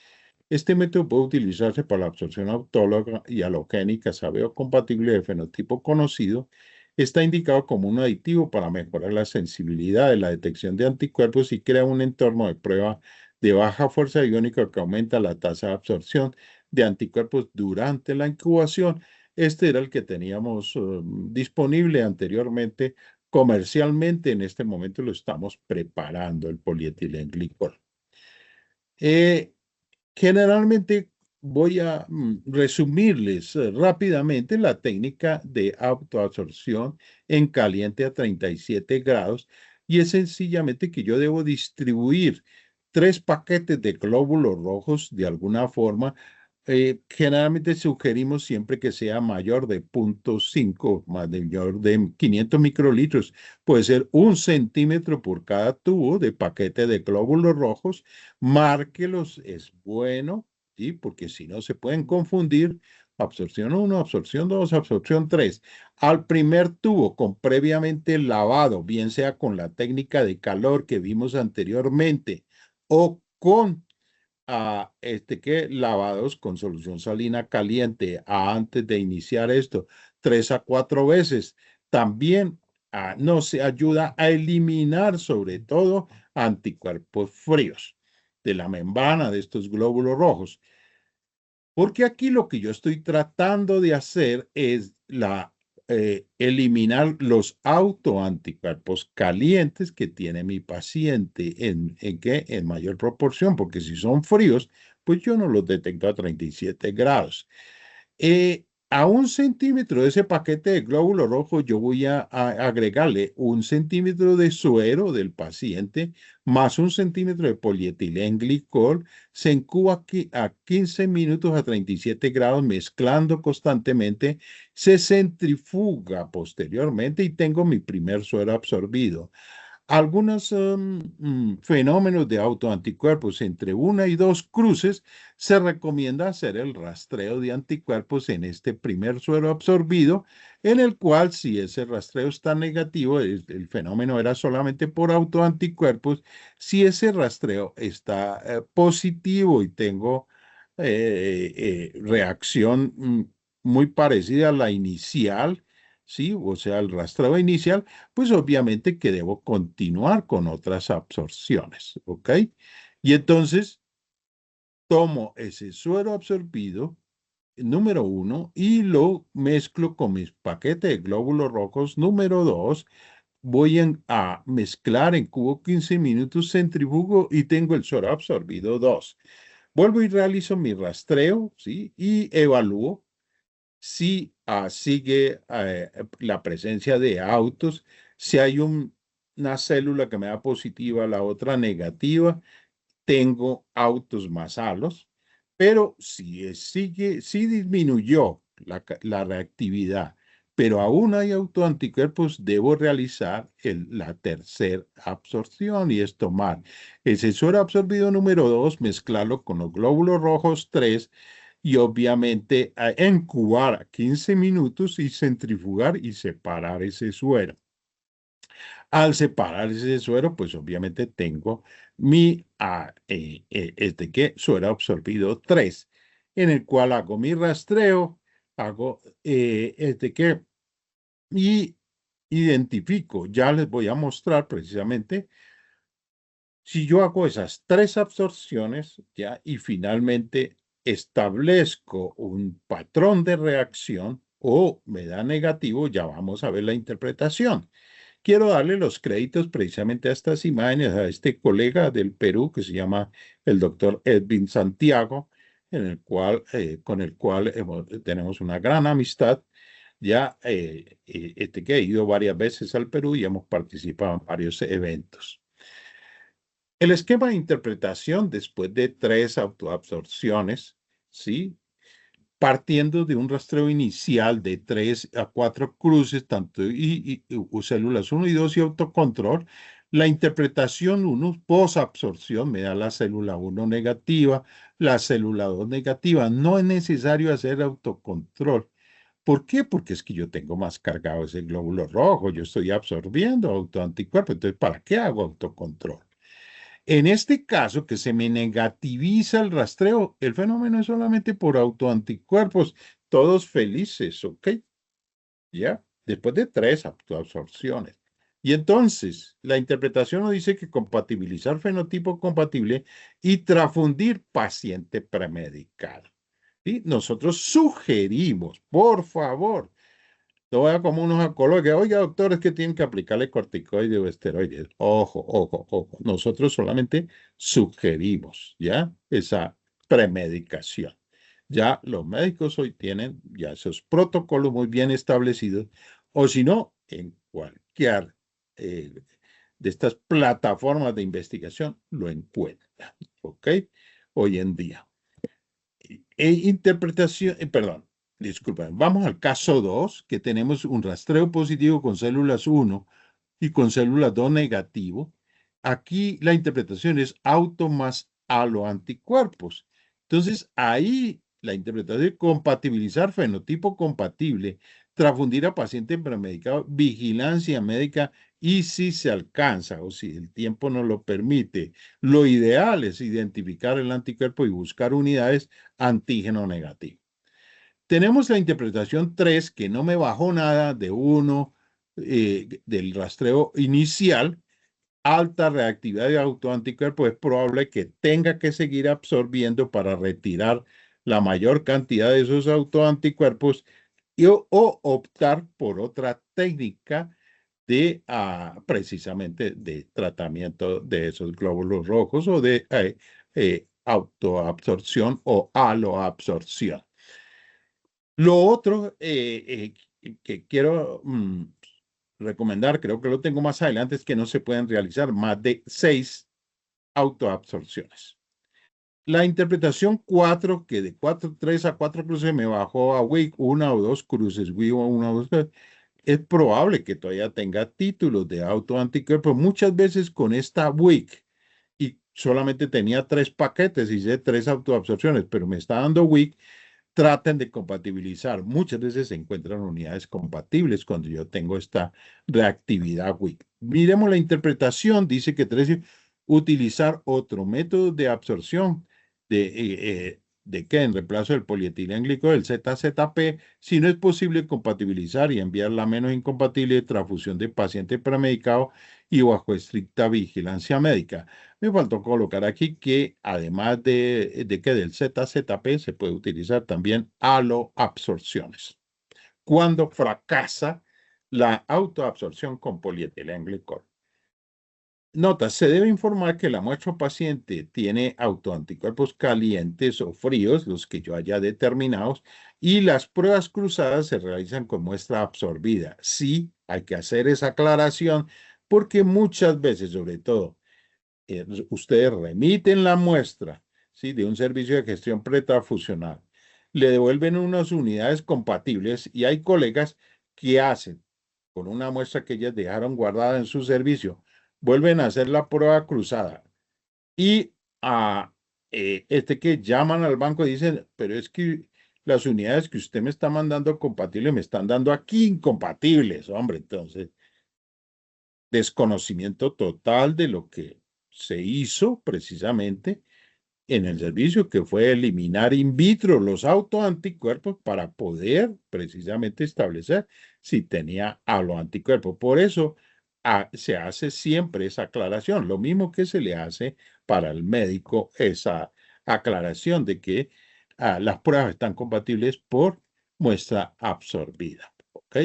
Speaker 1: Este método puede utilizarse para la absorción autóloga y halogénica compatible de fenotipo conocido. Está indicado como un aditivo para mejorar la sensibilidad de la detección de anticuerpos y crea un entorno de prueba de baja fuerza iónica que aumenta la tasa de absorción de anticuerpos durante la incubación. Este era el que teníamos disponible anteriormente comercialmente. En este momento lo estamos preparando, el polietilenglicol. Generalmente voy a resumirles rápidamente la técnica de autoabsorción en caliente a 37 grados y es sencillamente que yo debo distribuir 3 paquetes de glóbulos rojos de alguna forma Generalmente sugerimos siempre que sea mayor de 0,5, mayor de 500 microlitros. Puede ser 1 centímetro por cada tubo de paquete de glóbulos rojos. Márquelos, es bueno, ¿sí? Porque si no se pueden confundir. Absorción 1, absorción 2, absorción 3. Al primer tubo con previamente lavado, bien sea con la técnica de calor que vimos anteriormente o con lavados con solución salina caliente antes de iniciar esto, 3 a 4 veces. También nos ayuda a eliminar sobre todo anticuerpos fríos de la membrana de estos glóbulos rojos. Porque aquí lo que yo estoy tratando de hacer es eliminar los autoanticuerpos calientes que tiene mi paciente en mayor proporción, porque si son fríos, pues yo no los detecto a 37 grados. A 1 centímetro de ese paquete de glóbulo rojo, yo voy a agregarle 1 centímetro de suero del paciente más 1 centímetro de polietilenglicol. Se incuba aquí a 15 minutos a 37 grados, mezclando constantemente. Se centrifuga posteriormente y tengo mi primer suero absorbido. Algunos fenómenos de autoanticuerpos entre 1 y 2 cruces, se recomienda hacer el rastreo de anticuerpos en este primer suero absorbido, en el cual si ese rastreo está negativo, el fenómeno era solamente por autoanticuerpos. Si ese rastreo está positivo y tengo reacción muy parecida a la inicial, ¿sí? O sea, el rastreo inicial, pues obviamente que debo continuar con otras absorciones, ¿ok? Y entonces tomo ese suero absorbido, número 1, y lo mezclo con mis paquetes de glóbulos rojos, número 2. Voy a mezclar en cubo 15 minutos, centrifugo y tengo el suero absorbido 2. Vuelvo y realizo mi rastreo, ¿sí? Y evalúo si sigue la presencia de autos, si hay una célula que me da positiva, la otra negativa, tengo autos más alos, pero si disminuyó la reactividad, pero aún hay autoanticuerpos, debo realizar la tercera absorción y es tomar el suero absorbido número 2, mezclarlo con los glóbulos rojos 3 y obviamente incubar a 15 minutos y centrifugar y separar ese suero. Al separar ese suero, pues obviamente tengo mi suero absorbido 3, en el cual hago mi rastreo, hago y identifico. Ya les voy a mostrar precisamente si yo hago esas 3 absorciones, ya, y finalmente establezco un patrón de reacción o me da negativo, ya vamos a ver la interpretación. Quiero darle los créditos precisamente a estas imágenes, a este colega del Perú que se llama el doctor Edwin Santiago, con el cual tenemos una gran amistad. Ya que he ido varias veces al Perú y hemos participado en varios eventos. El esquema de interpretación después de 3 autoabsorciones, ¿sí? Partiendo de un rastreo inicial de 3 a 4 cruces, tanto células 1 y 2 y autocontrol, la interpretación 1, posabsorción, me da la célula 1 negativa, la célula 2 negativa. No es necesario hacer autocontrol. ¿Por qué? Porque es que yo tengo más cargado ese glóbulo rojo, yo estoy absorbiendo autoanticuerpos, entonces, ¿para qué hago autocontrol? En este caso, que se me negativiza el rastreo, el fenómeno es solamente por autoanticuerpos, todos felices, ¿ok? ¿Ya? Después de 3 absorciones. Y entonces, la interpretación nos dice que compatibilizar fenotipo compatible y transfundir paciente premedicado. ¿Sí? Nosotros sugerimos, por favor, no vaya como unos oncólogos que, oiga, doctor, es que tienen que aplicarle corticoides o esteroides. Ojo, ojo, ojo. Nosotros solamente sugerimos, ¿ya? Esa premedicación. Ya los médicos hoy tienen ya esos protocolos muy bien establecidos, o si no, en cualquier eh, de estas plataformas de investigación lo encuentran, ¿ok? Hoy en día. Interpretación, perdón, disculpen, vamos al caso 2, que tenemos un rastreo positivo con células 1 y con células 2 negativo. Aquí la interpretación es auto más aloanticuerpos. Entonces, ahí la interpretación es compatibilizar fenotipo compatible, transfundir a paciente premedicado, vigilancia médica y si se alcanza o si el tiempo nos lo permite. Lo ideal es identificar el anticuerpo y buscar unidades antígeno negativo. Tenemos la interpretación 3, que no me bajó nada de uno del rastreo inicial. Alta reactividad de autoanticuerpos, es probable que tenga que seguir absorbiendo para retirar la mayor cantidad de esos autoanticuerpos o optar por otra técnica de precisamente de tratamiento de esos glóbulos rojos o de autoabsorción o aloabsorción. Lo otro que quiero recomendar, creo que lo tengo más adelante, es que no se pueden realizar más de 6 autoabsorciones. La interpretación 4, que de 3 a 4 cruces me bajó a WIC, 1 o 2 cruces, WIC o 1 o 2, es probable que todavía tenga títulos de autoanticuerpos. Muchas veces con esta WIC, y solamente tenía 3 paquetes, hice 3 autoabsorciones, pero me está dando WIC, traten de compatibilizar. Muchas veces se encuentran unidades compatibles cuando yo tengo esta reactividad WIC. Miremos la interpretación. Dice que utilizar otro método de absorción de que en reemplazo del polietilenglicol, el ZZP, si no es posible compatibilizar y enviar la menos incompatible de transfusión de paciente premedicado y bajo estricta vigilancia médica. Me faltó colocar aquí que además de que del ZZP se puede utilizar también aloabsorciones. Cuando fracasa la autoabsorción con polietilenglicol. Nota, se debe informar que la muestra paciente tiene autoanticuerpos calientes o fríos, los que yo haya determinados, y las pruebas cruzadas se realizan con muestra absorbida. Sí, hay que hacer esa aclaración porque muchas veces, sobre todo, ustedes remiten la muestra, ¿sí?, de un servicio de gestión pretransfusional, le devuelven unas unidades compatibles y hay colegas que hacen con una muestra que ellas dejaron guardada en su servicio, vuelven a hacer la prueba cruzada y que llaman al banco y dicen, pero es que las unidades que usted me está mandando compatibles me están dando aquí incompatibles, hombre. Entonces, desconocimiento total de lo que se hizo precisamente en el servicio, que fue eliminar in vitro los autoanticuerpos para poder precisamente establecer si tenía aloanticuerpos. Por eso se hace siempre esa aclaración, lo mismo que se le hace para el médico, esa aclaración de que las pruebas están compatibles por muestra absorbida. ¿Ok?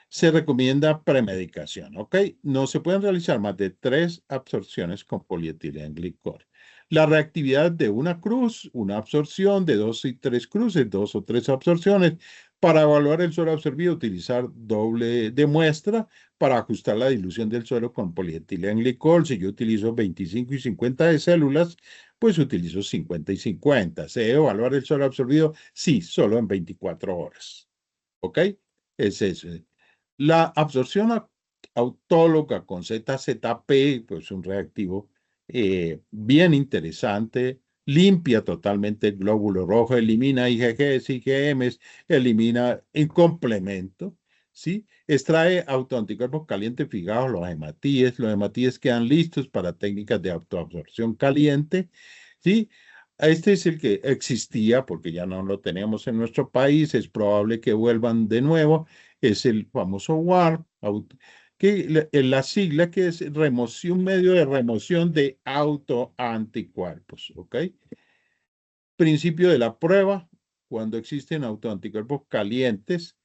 Speaker 1: Se recomienda premedicación, ¿ok? No se pueden realizar más de 3 absorciones con polietilenglicol. La reactividad de una cruz, una absorción de 2 y 3 cruces, 2 o 3 absorciones. Para evaluar el suero absorbido, utilizar doble de muestra para ajustar la dilución del suero con polietilenglicol. Si yo utilizo 25 y 50 de células, pues utilizo 50 y 50. ¿Se debe evaluar el suero absorbido? Sí, solo en 24 horas. ¿Ok? Es eso. La absorción autóloga con ZZP, pues un reactivo bien interesante, limpia totalmente el glóbulo rojo, elimina IgGs, IgMs, elimina el complemento, ¿sí? Extrae autoanticuerpos calientes fijados, los hematíes quedan listos para técnicas de autoabsorción caliente, ¿sí? Este es el que existía porque ya no lo tenemos en nuestro país, es probable que vuelvan de nuevo, es el famoso WARP, que la sigla que es remoción, medio de remoción de autoanticuerpos, ¿ok? Principio de la prueba, cuando existen autoanticuerpos calientes,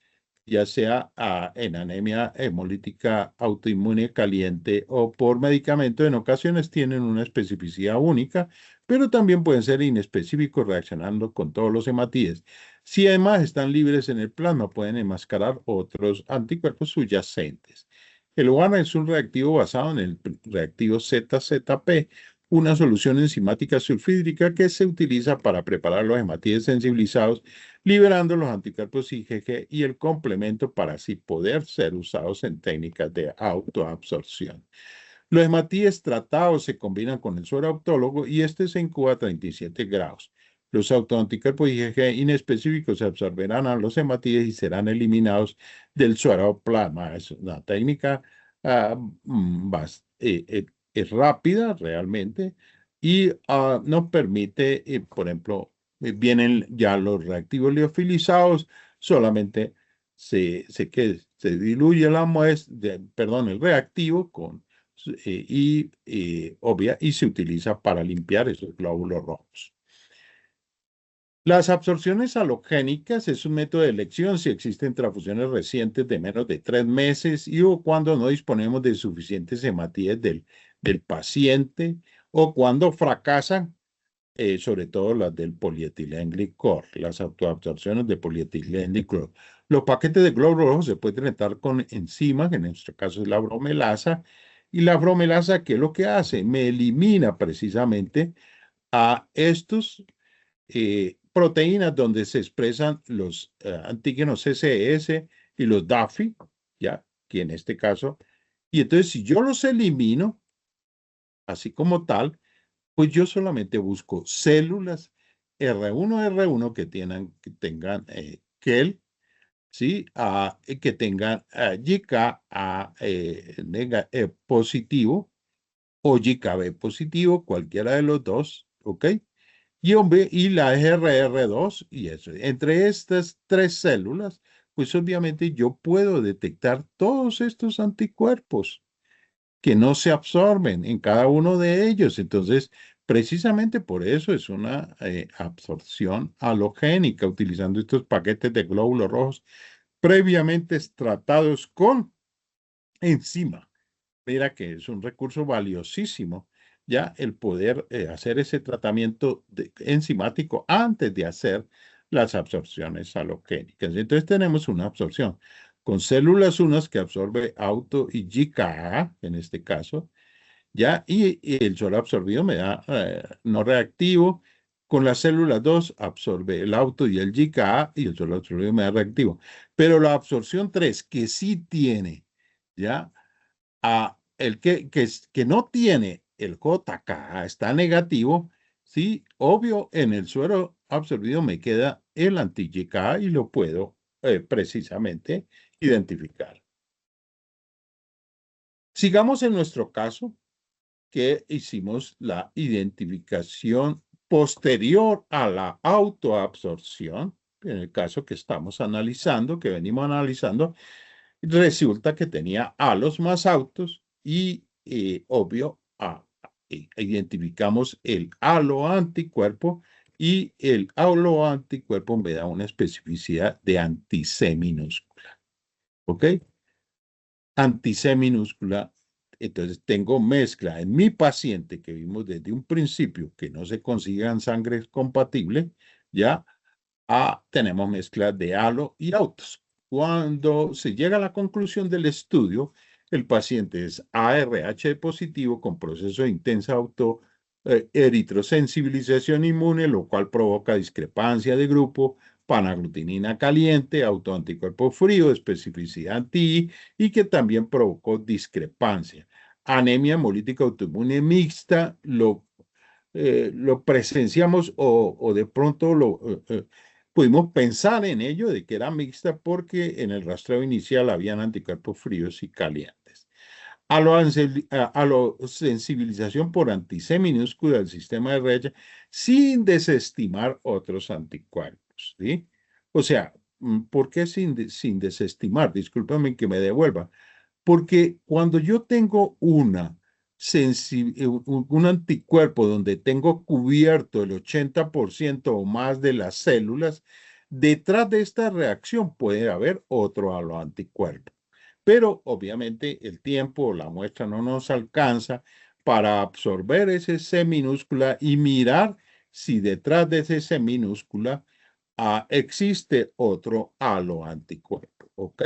Speaker 1: ya sea en anemia hemolítica autoinmune caliente o por medicamento, en ocasiones tienen una especificidad única, pero también pueden ser inespecíficos reaccionando con todos los hematíes. Si además están libres en el plasma, pueden enmascarar otros anticuerpos subyacentes. El OANA es un reactivo basado en el reactivo ZZP, una solución enzimática sulfídrica que se utiliza para preparar los hematíes sensibilizados, liberando los anticuerpos IgG y el complemento para así poder ser usados en técnicas de autoabsorción. Los hematíes tratados se combinan con el suero autólogo y este se incuba a 37 grados. Los autoanticuerpos IgG inespecíficos se absorberán a los hematíes y serán eliminados del suero plasma. Es una técnica es rápida realmente y nos permite, por ejemplo, vienen ya los reactivos liofilizados, solamente se diluye la muestra, perdón, el reactivo con y se utiliza para limpiar esos glóbulos rojos. Las absorciones halogénicas es un método de elección si existen transfusiones recientes de menos de 3 meses y o cuando no disponemos de suficientes hematíes del paciente o cuando fracasan, sobre todo las del polietilenglicol, las autoabsorciones de polietilenglicol. Los paquetes de glóbulos rojos se pueden tratar con enzimas, que en nuestro caso es la bromelasa, y la bromelasa, ¿qué es lo que hace? Me elimina precisamente a estos proteínas donde se expresan los antígenos CCS y los DAFI, ya, que en este caso, y entonces si yo los elimino, así como tal, pues yo solamente busco células R1 que tengan KEL, ¿sí? Que tengan YK positivo o YKB positivo, cualquiera de los dos, ¿ok? Y la RR2 y eso. Entre estas 3 células, pues obviamente yo puedo detectar todos estos anticuerpos que no se absorben en cada uno de ellos. Entonces, precisamente por eso es una absorción halogénica, utilizando estos paquetes de glóbulos rojos previamente tratados con enzima. Mira que es un recurso valiosísimo ya el poder hacer ese tratamiento enzimático antes de hacer las absorciones halogénicas. Entonces tenemos una absorción con células unas que absorbe auto y GKA, en este caso, ya, y el suelo absorbido me da no reactivo. Con las células 2 absorbe el auto y el GKA y el suelo absorbido me da reactivo. Pero la absorción 3, que sí tiene, ya, el que no tiene el JK está negativo, sí, obvio, en el suero absorbido me queda el anti-JK y lo puedo precisamente identificar. Sigamos en nuestro caso, que hicimos la identificación posterior a la autoabsorción, en el caso que estamos analizando, que venimos analizando, resulta que tenía halos más altos y, obvio, identificamos el halo anticuerpo y el halo anticuerpo me da una especificidad de anti-C minúscula. ¿Ok? Anti-C minúscula. Entonces tengo mezcla en mi paciente que vimos desde un principio que no se consigan sangre compatible, ya tenemos mezcla de halo y autos. Cuando se llega a la conclusión del estudio, el paciente es ARH positivo con proceso de intensa eritrosensibilización inmune, lo cual provoca discrepancia de grupo, panaglutinina caliente, autoanticuerpo frío, especificidad anti y que también provocó discrepancia. Anemia hemolítica autoinmune mixta, lo presenciamos o de pronto pudimos pensar en ello de que era mixta porque en el rastreo inicial habían anticuerpos fríos y calientes. A la sensibilización por anti-C minúscula del sistema de Reye sin desestimar otros anticuerpos, ¿sí? O sea, ¿por qué sin desestimar? Discúlpame que me devuelva. Porque cuando yo tengo un anticuerpo donde tengo cubierto el 80% o más de las células, detrás de esta reacción puede haber otro anticuerpo. Pero obviamente el tiempo, la muestra no nos alcanza para absorber ese C minúscula y mirar si detrás de ese C minúscula existe otro anticuerpo. ¿Ok?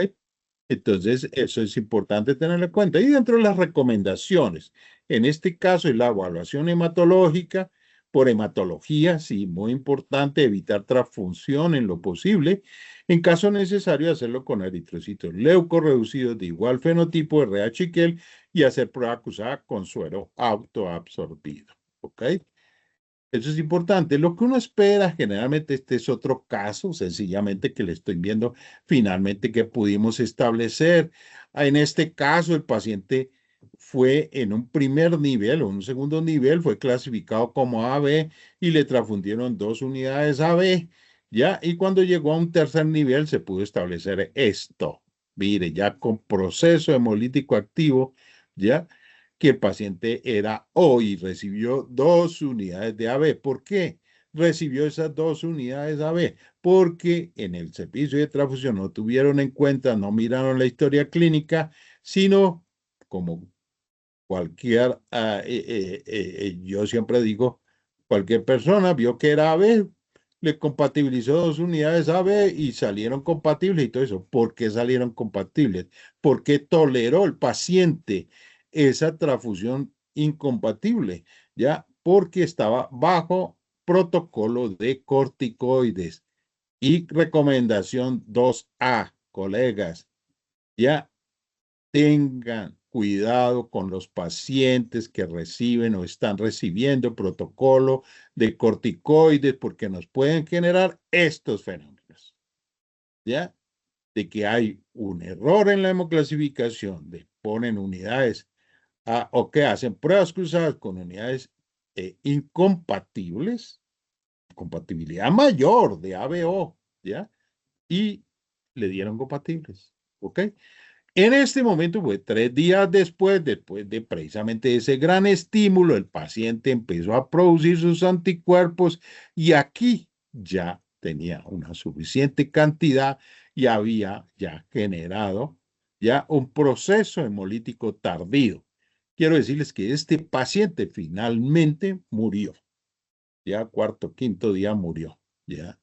Speaker 1: Entonces, eso es importante tenerlo en cuenta. Y dentro de las recomendaciones En este caso es la evaluación hematológica. Por hematología, sí, muy importante evitar transfusión en lo posible. En caso necesario, hacerlo con eritrocitos leucorreducidos de igual fenotipo, RH y Kell, y hacer prueba cruzada con suero autoabsorbido. ¿Ok? Eso es importante. Lo que uno espera, generalmente este es otro caso, sencillamente que le estoy viendo finalmente que pudimos establecer. En este caso, el paciente fue en un primer nivel o un segundo nivel, fue clasificado como AB y le transfundieron 2 unidades AB, ¿ya? Y cuando llegó a un tercer nivel se pudo establecer esto. Mire, ya con proceso hemolítico activo, ¿ya? Que el paciente era O y recibió 2 unidades de AB. ¿Por qué recibió esas 2 unidades AB? Porque en el servicio de transfusión no tuvieron en cuenta, no miraron la historia clínica, sino como cualquier, yo siempre digo, cualquier persona vio que era AB, le compatibilizó 2 unidades AB y salieron compatibles y todo eso. ¿Por qué salieron compatibles? Porque toleró el paciente esa transfusión incompatible, ¿ya? Porque estaba bajo protocolo de corticoides. Y recomendación 2A, colegas, ya tengan cuidado con los pacientes que reciben o están recibiendo protocolo de corticoides porque nos pueden generar estos fenómenos, ¿ya? De que hay un error en la hemoclasificación, de ponen unidades o que hacen pruebas cruzadas con unidades incompatibles, compatibilidad mayor de ABO, ¿ya? Y le dieron compatibles, ¿ok? En este momento, pues 3 días después de precisamente ese gran estímulo, el paciente empezó a producir sus anticuerpos y aquí ya tenía una suficiente cantidad y había ya generado ya un proceso hemolítico tardío. Quiero decirles que este paciente finalmente murió. Ya cuarto, quinto día murió. ¿Ya?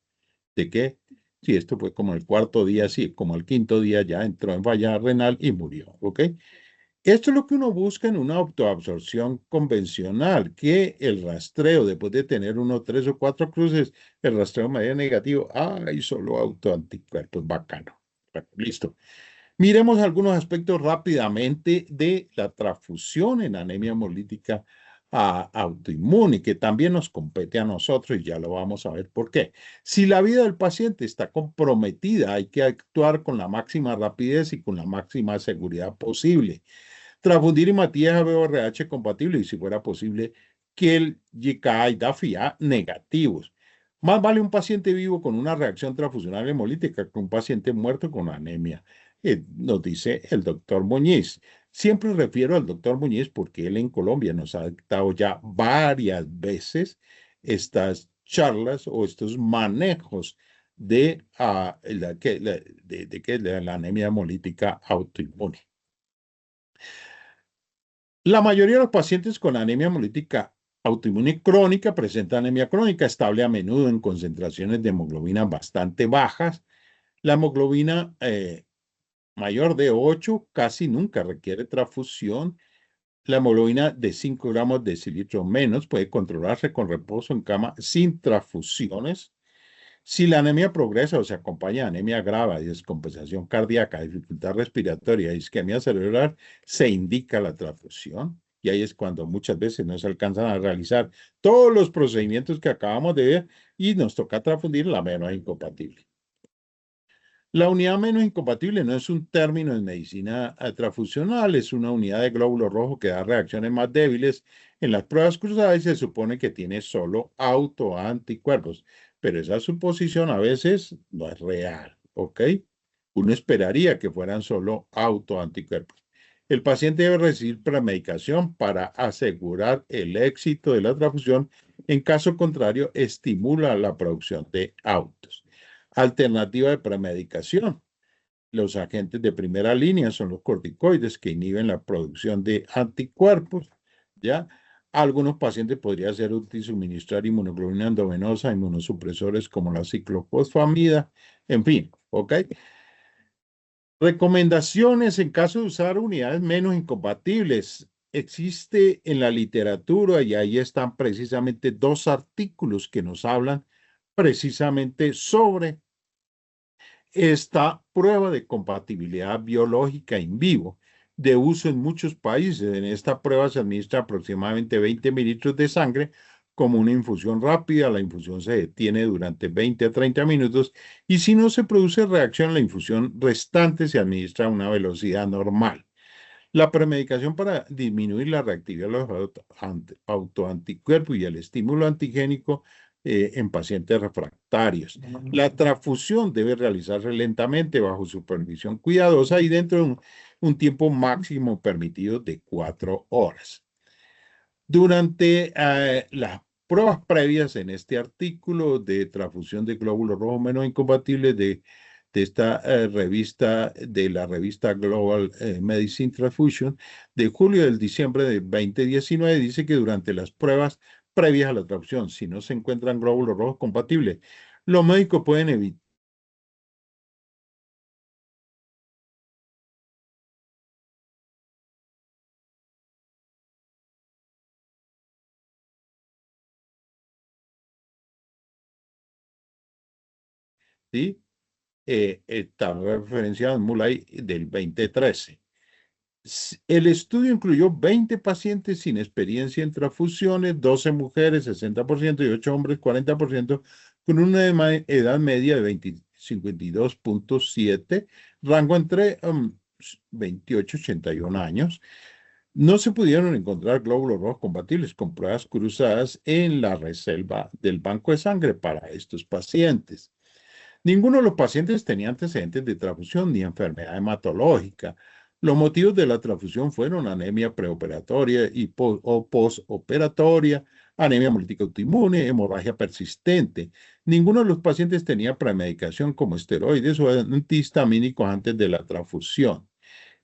Speaker 1: ¿De qué? Sí, esto fue como el cuarto día, sí, como el quinto día ya entró en falla renal y murió, ¿ok? Esto es lo que uno busca en una autoabsorción convencional, que el rastreo, después de tener 1, 3 o 4 cruces, el rastreo me dé negativo, ay, solo autoanticuerpos, bacano. Bueno, listo. Miremos algunos aspectos rápidamente de la transfusión en anemia hemolítica autoinmune, que también nos compete a nosotros y ya lo vamos a ver por qué. Si la vida del paciente está comprometida, hay que actuar con la máxima rapidez y con la máxima seguridad posible. Transfundir hematía BORH compatible y si fuera posible que el YKA y DAFIA negativos. Más vale un paciente vivo con una reacción transfusional hemolítica que un paciente muerto con anemia, nos dice el doctor Muñiz. Siempre refiero al doctor Muñiz porque él en Colombia nos ha dictado ya varias veces estas charlas o estos manejos de, la anemia hemolítica autoinmune. La mayoría de los pacientes con anemia hemolítica autoinmune crónica presentan anemia crónica estable a menudo en concentraciones de hemoglobina bastante bajas. La hemoglobina mayor de 8 casi nunca requiere transfusión. La hemoglobina de 5 gramos de decilitro menos puede controlarse con reposo en cama sin transfusiones. Si la anemia progresa o se acompaña de anemia grave, descompensación cardíaca, dificultad respiratoria, isquemia cerebral, se indica la transfusión. Y ahí es cuando muchas veces no se alcanzan a realizar todos los procedimientos que acabamos de ver y nos toca transfundir la menos incompatible. La unidad menos incompatible no es un término en medicina transfusional, es una unidad de glóbulo rojo que da reacciones más débiles en las pruebas cruzadas y se supone que tiene solo autoanticuerpos, pero esa suposición a veces no es real, ¿ok? Uno esperaría que fueran solo autoanticuerpos. El paciente debe recibir premedicación para asegurar el éxito de la transfusión. En caso contrario, estimula la producción de autos. Alternativa de premedicación. Los agentes de primera línea son los corticoides que inhiben la producción de anticuerpos, ¿ya? Algunos pacientes podría ser útil suministrar inmunoglobulina endovenosa, inmunosupresores como la ciclofosfamida, en fin, ¿ok? Recomendaciones en caso de usar unidades menos incompatibles. existe en la literatura, y ahí están precisamente dos artículos que nos hablan precisamente sobre esta prueba de compatibilidad biológica in vivo, de uso en muchos países. En esta prueba se administra aproximadamente 20 mililitros de sangre como una infusión rápida. La infusión se detiene durante 20 a 30 minutos y si no se produce reacción, la infusión restante se administra a una velocidad normal. La premedicación para disminuir la reactividad de los autoanticuerpos y el estímulo antigénico en pacientes refractarios. La transfusión debe realizarse lentamente bajo supervisión cuidadosa y dentro de un tiempo máximo permitido de 4 horas. Durante las pruebas previas en este artículo de transfusión de glóbulos rojos menos incompatibles de esta revista, de la revista Global Medicine Transfusion, de julio del diciembre de 2019, dice que durante las pruebas previas a la transfusión, si no se encuentran glóbulos rojos compatibles, los médicos pueden evitar ¿sí? Está referenciado en Mulay del 2013. El estudio incluyó 20 pacientes sin experiencia en transfusiones, 12 mujeres, 60%, y 8 hombres, 40%, con una edad media de 52.7, rango entre 28 y 81 años. No se pudieron encontrar glóbulos rojos compatibles con pruebas cruzadas en la reserva del banco de sangre para estos pacientes. Ninguno de los pacientes tenía antecedentes de transfusión ni enfermedad hematológica. Los motivos de la transfusión fueron anemia preoperatoria o postoperatoria, anemia múltiple autoinmune, hemorragia persistente. Ninguno de los pacientes tenía premedicación como esteroides o antihistamínicos antes de la transfusión.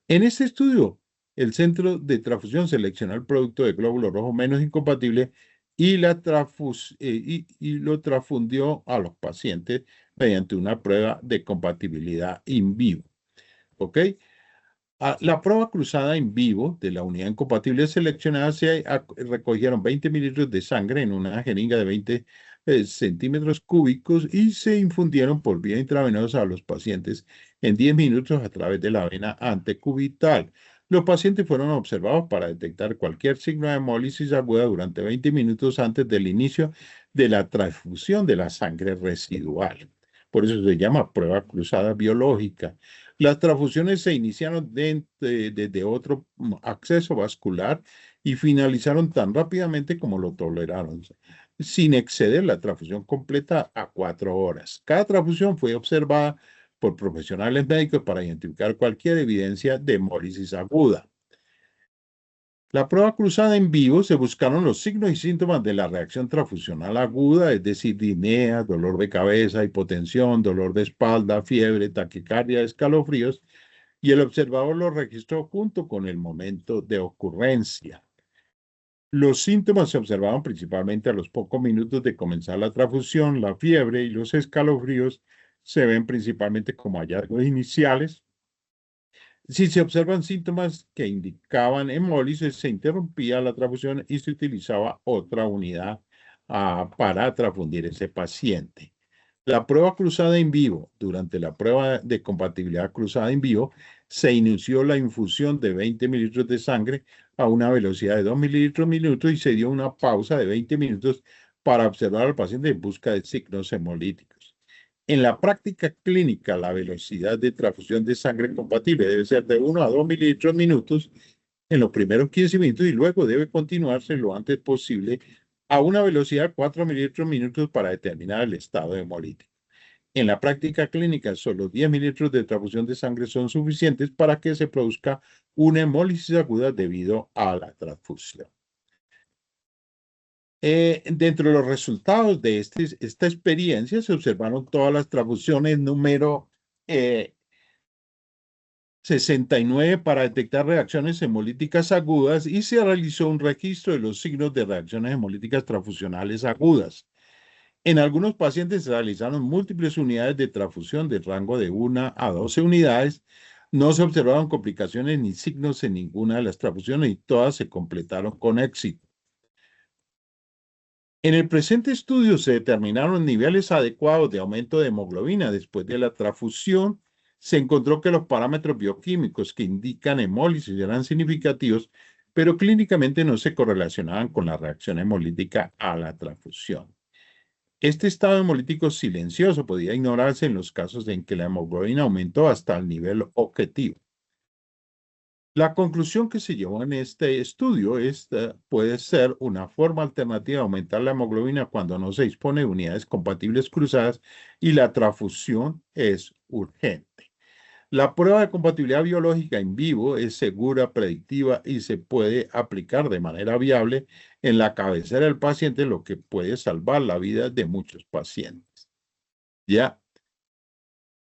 Speaker 1: En este estudio, el centro de transfusión seleccionó el producto de glóbulo rojo menos incompatible y lo transfundió a los pacientes mediante una prueba de compatibilidad in vivo. ¿Ok? La prueba cruzada en vivo de la unidad incompatible seleccionada se recogieron 20 mililitros de sangre en una jeringa de 20 centímetros cúbicos y se infundieron por vía intravenosa a los pacientes en 10 minutos a través de la vena antecubital. Los pacientes fueron observados para detectar cualquier signo de hemólisis aguda durante 20 minutos antes del inicio de la transfusión de la sangre residual. Por eso se llama prueba cruzada biológica. Las transfusiones se iniciaron desde otro acceso vascular y finalizaron tan rápidamente como lo toleraron, sin exceder la transfusión completa a 4 horas. Cada transfusión fue observada por profesionales médicos para identificar cualquier evidencia de hemólisis aguda. La prueba cruzada en vivo se buscaron los signos y síntomas de la reacción transfusional aguda, es decir, disnea, dolor de cabeza, hipotensión, dolor de espalda, fiebre, taquicardia, escalofríos, y el observador lo registró junto con el momento de ocurrencia. Los síntomas se observaban principalmente a los pocos minutos de comenzar la transfusión. La fiebre y los escalofríos se ven principalmente como hallazgos iniciales. Si se observan síntomas que indicaban hemólisis, se interrumpía la transfusión y se utilizaba otra unidad para transfundir ese paciente. La prueba cruzada en vivo, durante la prueba de compatibilidad cruzada en vivo, se inició la infusión de 20 mililitros de sangre a una velocidad de 2 mililitros minuto y se dio una pausa de 20 minutos para observar al paciente en busca de signos hemolíticos. En la práctica clínica, la velocidad de transfusión de sangre compatible debe ser de 1 a 2 mililitros minutos en los primeros 15 minutos y luego debe continuarse lo antes posible a una velocidad de 4 mililitros minutos para determinar el estado hemolítico. En la práctica clínica, solo 10 mililitros de transfusión de sangre son suficientes para que se produzca una hemólisis aguda debido a la transfusión. Dentro de los resultados de esta experiencia se observaron todas las transfusiones número 69 para detectar reacciones hemolíticas agudas y se realizó un registro de los signos de reacciones hemolíticas transfusionales agudas. En algunos pacientes se realizaron múltiples unidades de transfusión de rango de 1 a 12 unidades No se observaron complicaciones ni signos en ninguna de las transfusiones y todas se completaron con éxito. En el presente estudio se determinaron niveles adecuados de aumento de hemoglobina después de la transfusión. Se encontró que los parámetros bioquímicos que indican hemólisis eran significativos, pero clínicamente no se correlacionaban con la reacción hemolítica a la transfusión. Este estado hemolítico silencioso podía ignorarse en los casos en que la hemoglobina aumentó hasta el nivel objetivo. La conclusión que se llevó en este estudio puede ser una forma alternativa de aumentar la hemoglobina cuando no se dispone de unidades compatibles cruzadas y la transfusión es urgente. La prueba de compatibilidad biológica en vivo es segura, predictiva y se puede aplicar de manera viable en la cabecera del paciente, lo que puede salvar la vida de muchos pacientes. Ya,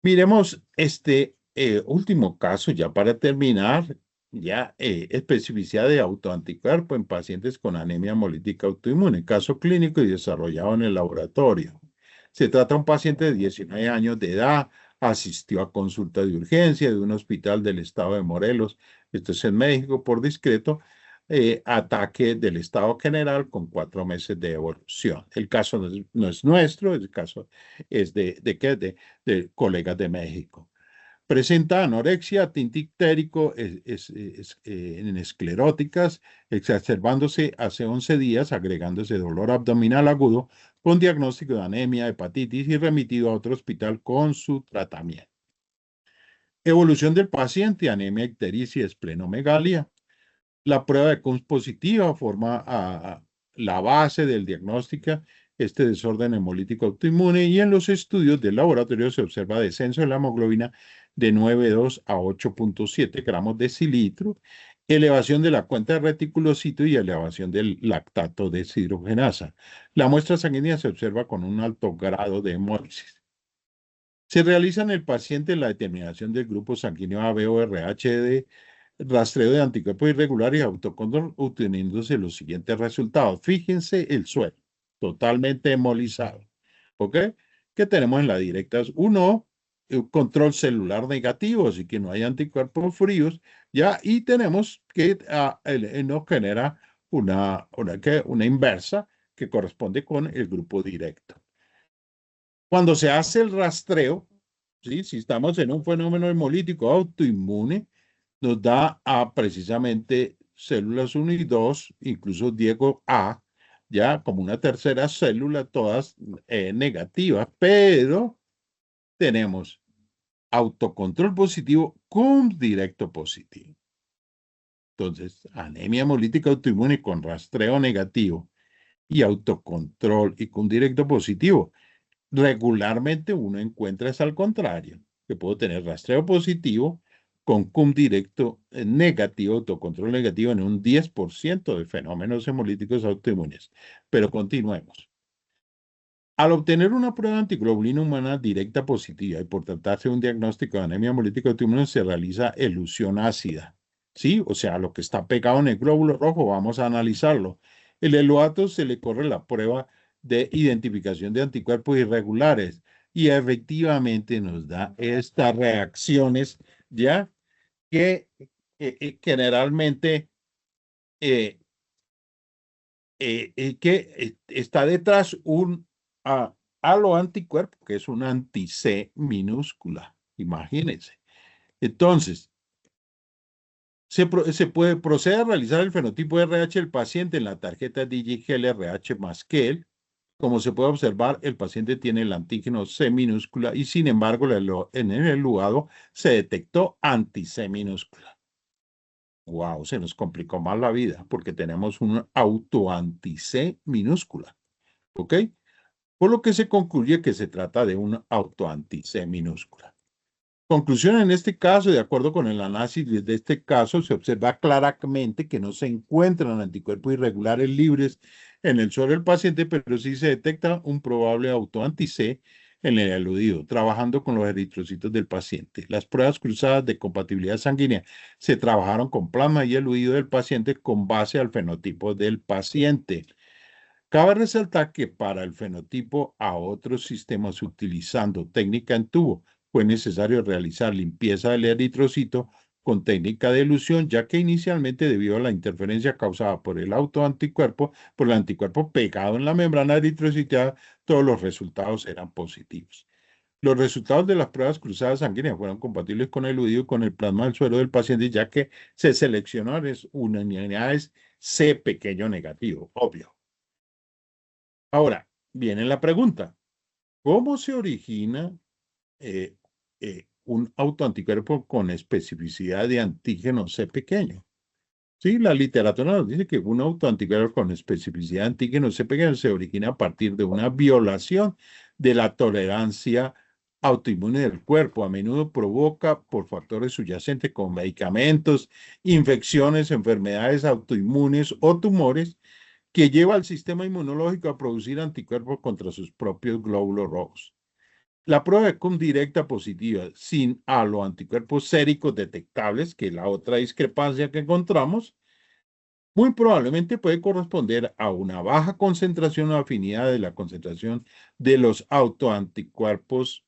Speaker 1: miremos este último caso ya para terminar. Especificidad de autoanticuerpo en pacientes con anemia hemolítica autoinmune, caso clínico y desarrollado en el laboratorio. Se trata de un paciente de 19 años de edad, asistió a consulta de urgencia de un hospital del estado de Morelos, esto es en México, por discreto ataque del estado general con 4 meses de evolución. El caso no es nuestro, el caso es de colegas de México. Presenta anorexia, tinte ictérico en escleróticas, exacerbándose hace 11 días, agregándose dolor abdominal agudo con diagnóstico de anemia, hepatitis y remitido a otro hospital con su tratamiento. Evolución del paciente, anemia, ictericia, esplenomegalia. La prueba de Coombs positiva forma la base del diagnóstico este desorden hemolítico autoinmune y en los estudios del laboratorio se observa descenso de la hemoglobina de 9,2 a 8,7 gramos de decilitro, elevación de la cuenta de reticulocitos y elevación del lactato deshidrogenasa. La muestra sanguínea se observa con un alto grado de hemólisis. Se realiza en el paciente la determinación del grupo sanguíneo AB o RH de rastreo de anticuerpos irregulares y autocontrol obteniéndose los siguientes resultados. Fíjense el suelo, totalmente hemolizado. ¿Ok? ¿Qué tenemos en la directa? Uno, control celular negativo, así que no hay anticuerpos fríos, ¿ya? Y tenemos que nos genera una inversa que corresponde con el grupo directo. Cuando se hace el rastreo, ¿sí? Si estamos en un fenómeno hemolítico autoinmune, nos da a precisamente células 1 y 2, incluso Diego A, ya como una tercera célula, todas negativas, pero tenemos autocontrol positivo con directo positivo. Entonces, anemia hemolítica autoinmune con rastreo negativo y autocontrol y con directo positivo. Regularmente uno encuentra es al contrario, que puedo tener rastreo positivo con cum directo negativo, autocontrol negativo en un 10% de fenómenos hemolíticos autoinmunes. Pero continuemos. Al obtener una prueba de antiglobulina humana directa positiva y por tratarse de un diagnóstico de anemia hemolítica autoinmune se realiza elusión ácida. ¿Sí? O sea, lo que está pegado en el glóbulo rojo, vamos a analizarlo. El eluato se le corre la prueba de identificación de anticuerpos irregulares y efectivamente nos da estas reacciones, ¿ya? Que generalmente está detrás un halo anticuerpo, que es un anti-C minúscula, imagínense. Entonces, se puede proceder a realizar el fenotipo RH del paciente en la tarjeta DigiGel RH más que como se puede observar, el paciente tiene el antígeno C minúscula y sin embargo en el lugar se detectó anti-C minúscula. Wow, se nos complicó más la vida porque tenemos un auto-anti-C minúscula. ¿Ok? Por lo que se concluye que se trata de un auto-anti-C minúscula. Conclusión en este caso, de acuerdo con el análisis de este caso, se observa claramente que no se encuentran anticuerpos irregulares libres en el suelo del paciente, pero sí se detecta un probable auto-anti-C en el eludido, trabajando con los eritrocitos del paciente. Las pruebas cruzadas de compatibilidad sanguínea se trabajaron con plasma y eludido del paciente con base al fenotipo del paciente. Cabe resaltar que para el fenotipo a otros sistemas utilizando técnica en tubo fue necesario realizar limpieza del eritrocito con técnica de elusión, ya que inicialmente, debido a la interferencia causada por el autoanticuerpo, por el anticuerpo pegado en la membrana eritrocitada, todos los resultados eran positivos. Los resultados de las pruebas cruzadas sanguíneas fueron compatibles con el UDI y con el plasma del suero del paciente, ya que se seleccionaron unidades C pequeño negativo, obvio. Ahora, viene la pregunta, ¿cómo se origina un autoanticuerpo con especificidad de antígeno C pequeño? Sí, la literatura nos dice que un autoanticuerpo con especificidad de antígeno C pequeño se origina a partir de una violación de la tolerancia autoinmune del cuerpo. A menudo provoca por factores subyacentes como medicamentos, infecciones, enfermedades autoinmunes o tumores que lleva al sistema inmunológico a producir anticuerpos contra sus propios glóbulos rojos. La prueba de CUM directa positiva sin haloanticuerpos séricos detectables, que es la otra discrepancia que encontramos, muy probablemente puede corresponder a una baja concentración o afinidad de la concentración de los autoanticuerpos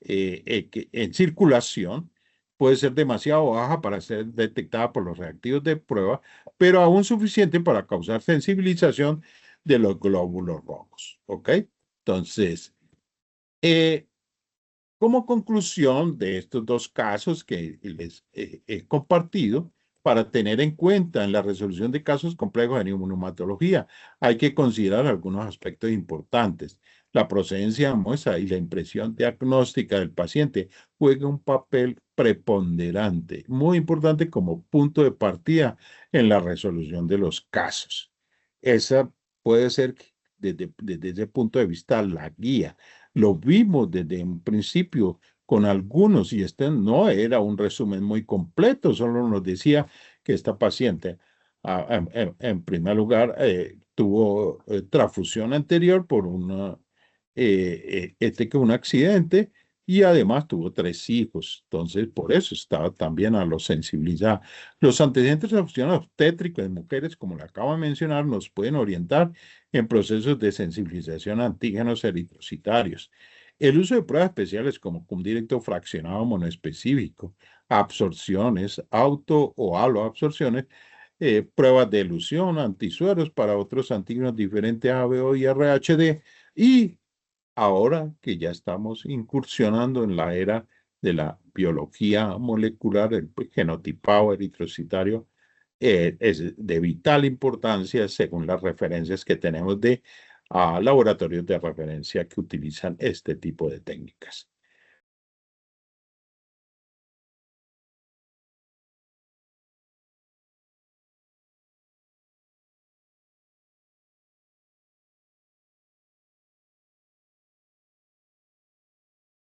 Speaker 1: en circulación. Puede ser demasiado baja para ser detectada por los reactivos de prueba, pero aún suficiente para causar sensibilización de los glóbulos rojos. ¿Ok? Entonces, como conclusión de estos dos casos que les he compartido, para tener en cuenta en la resolución de casos complejos de neumomatología, hay que considerar algunos aspectos importantes. La procedencia de muestra y la impresión diagnóstica del paciente juega un papel preponderante, muy importante como punto de partida en la resolución de los casos. Esa puede ser desde ese punto de vista la guía. Lo vimos desde un principio con algunos y este no era un resumen muy completo, solo nos decía que esta paciente, en primer lugar, tuvo transfusión anterior por un accidente y además tuvo 3 hijos. Entonces, por eso estaba también a los sensibilizada. Los antecedentes de transfusión obstétrica de mujeres, como le acabo de mencionar, nos pueden orientar en procesos de sensibilización a antígenos eritrocitarios. El uso de pruebas especiales como CUM directo fraccionado monoespecífico, absorciones, auto o haloabsorciones, pruebas de elusión, antisueros para otros antígenos diferentes a ABO y RHD, y ahora que ya estamos incursionando en la era de la biología molecular, el genotipado eritrocitario, es de vital importancia según las referencias que tenemos de laboratorios de referencia que utilizan este tipo de técnicas.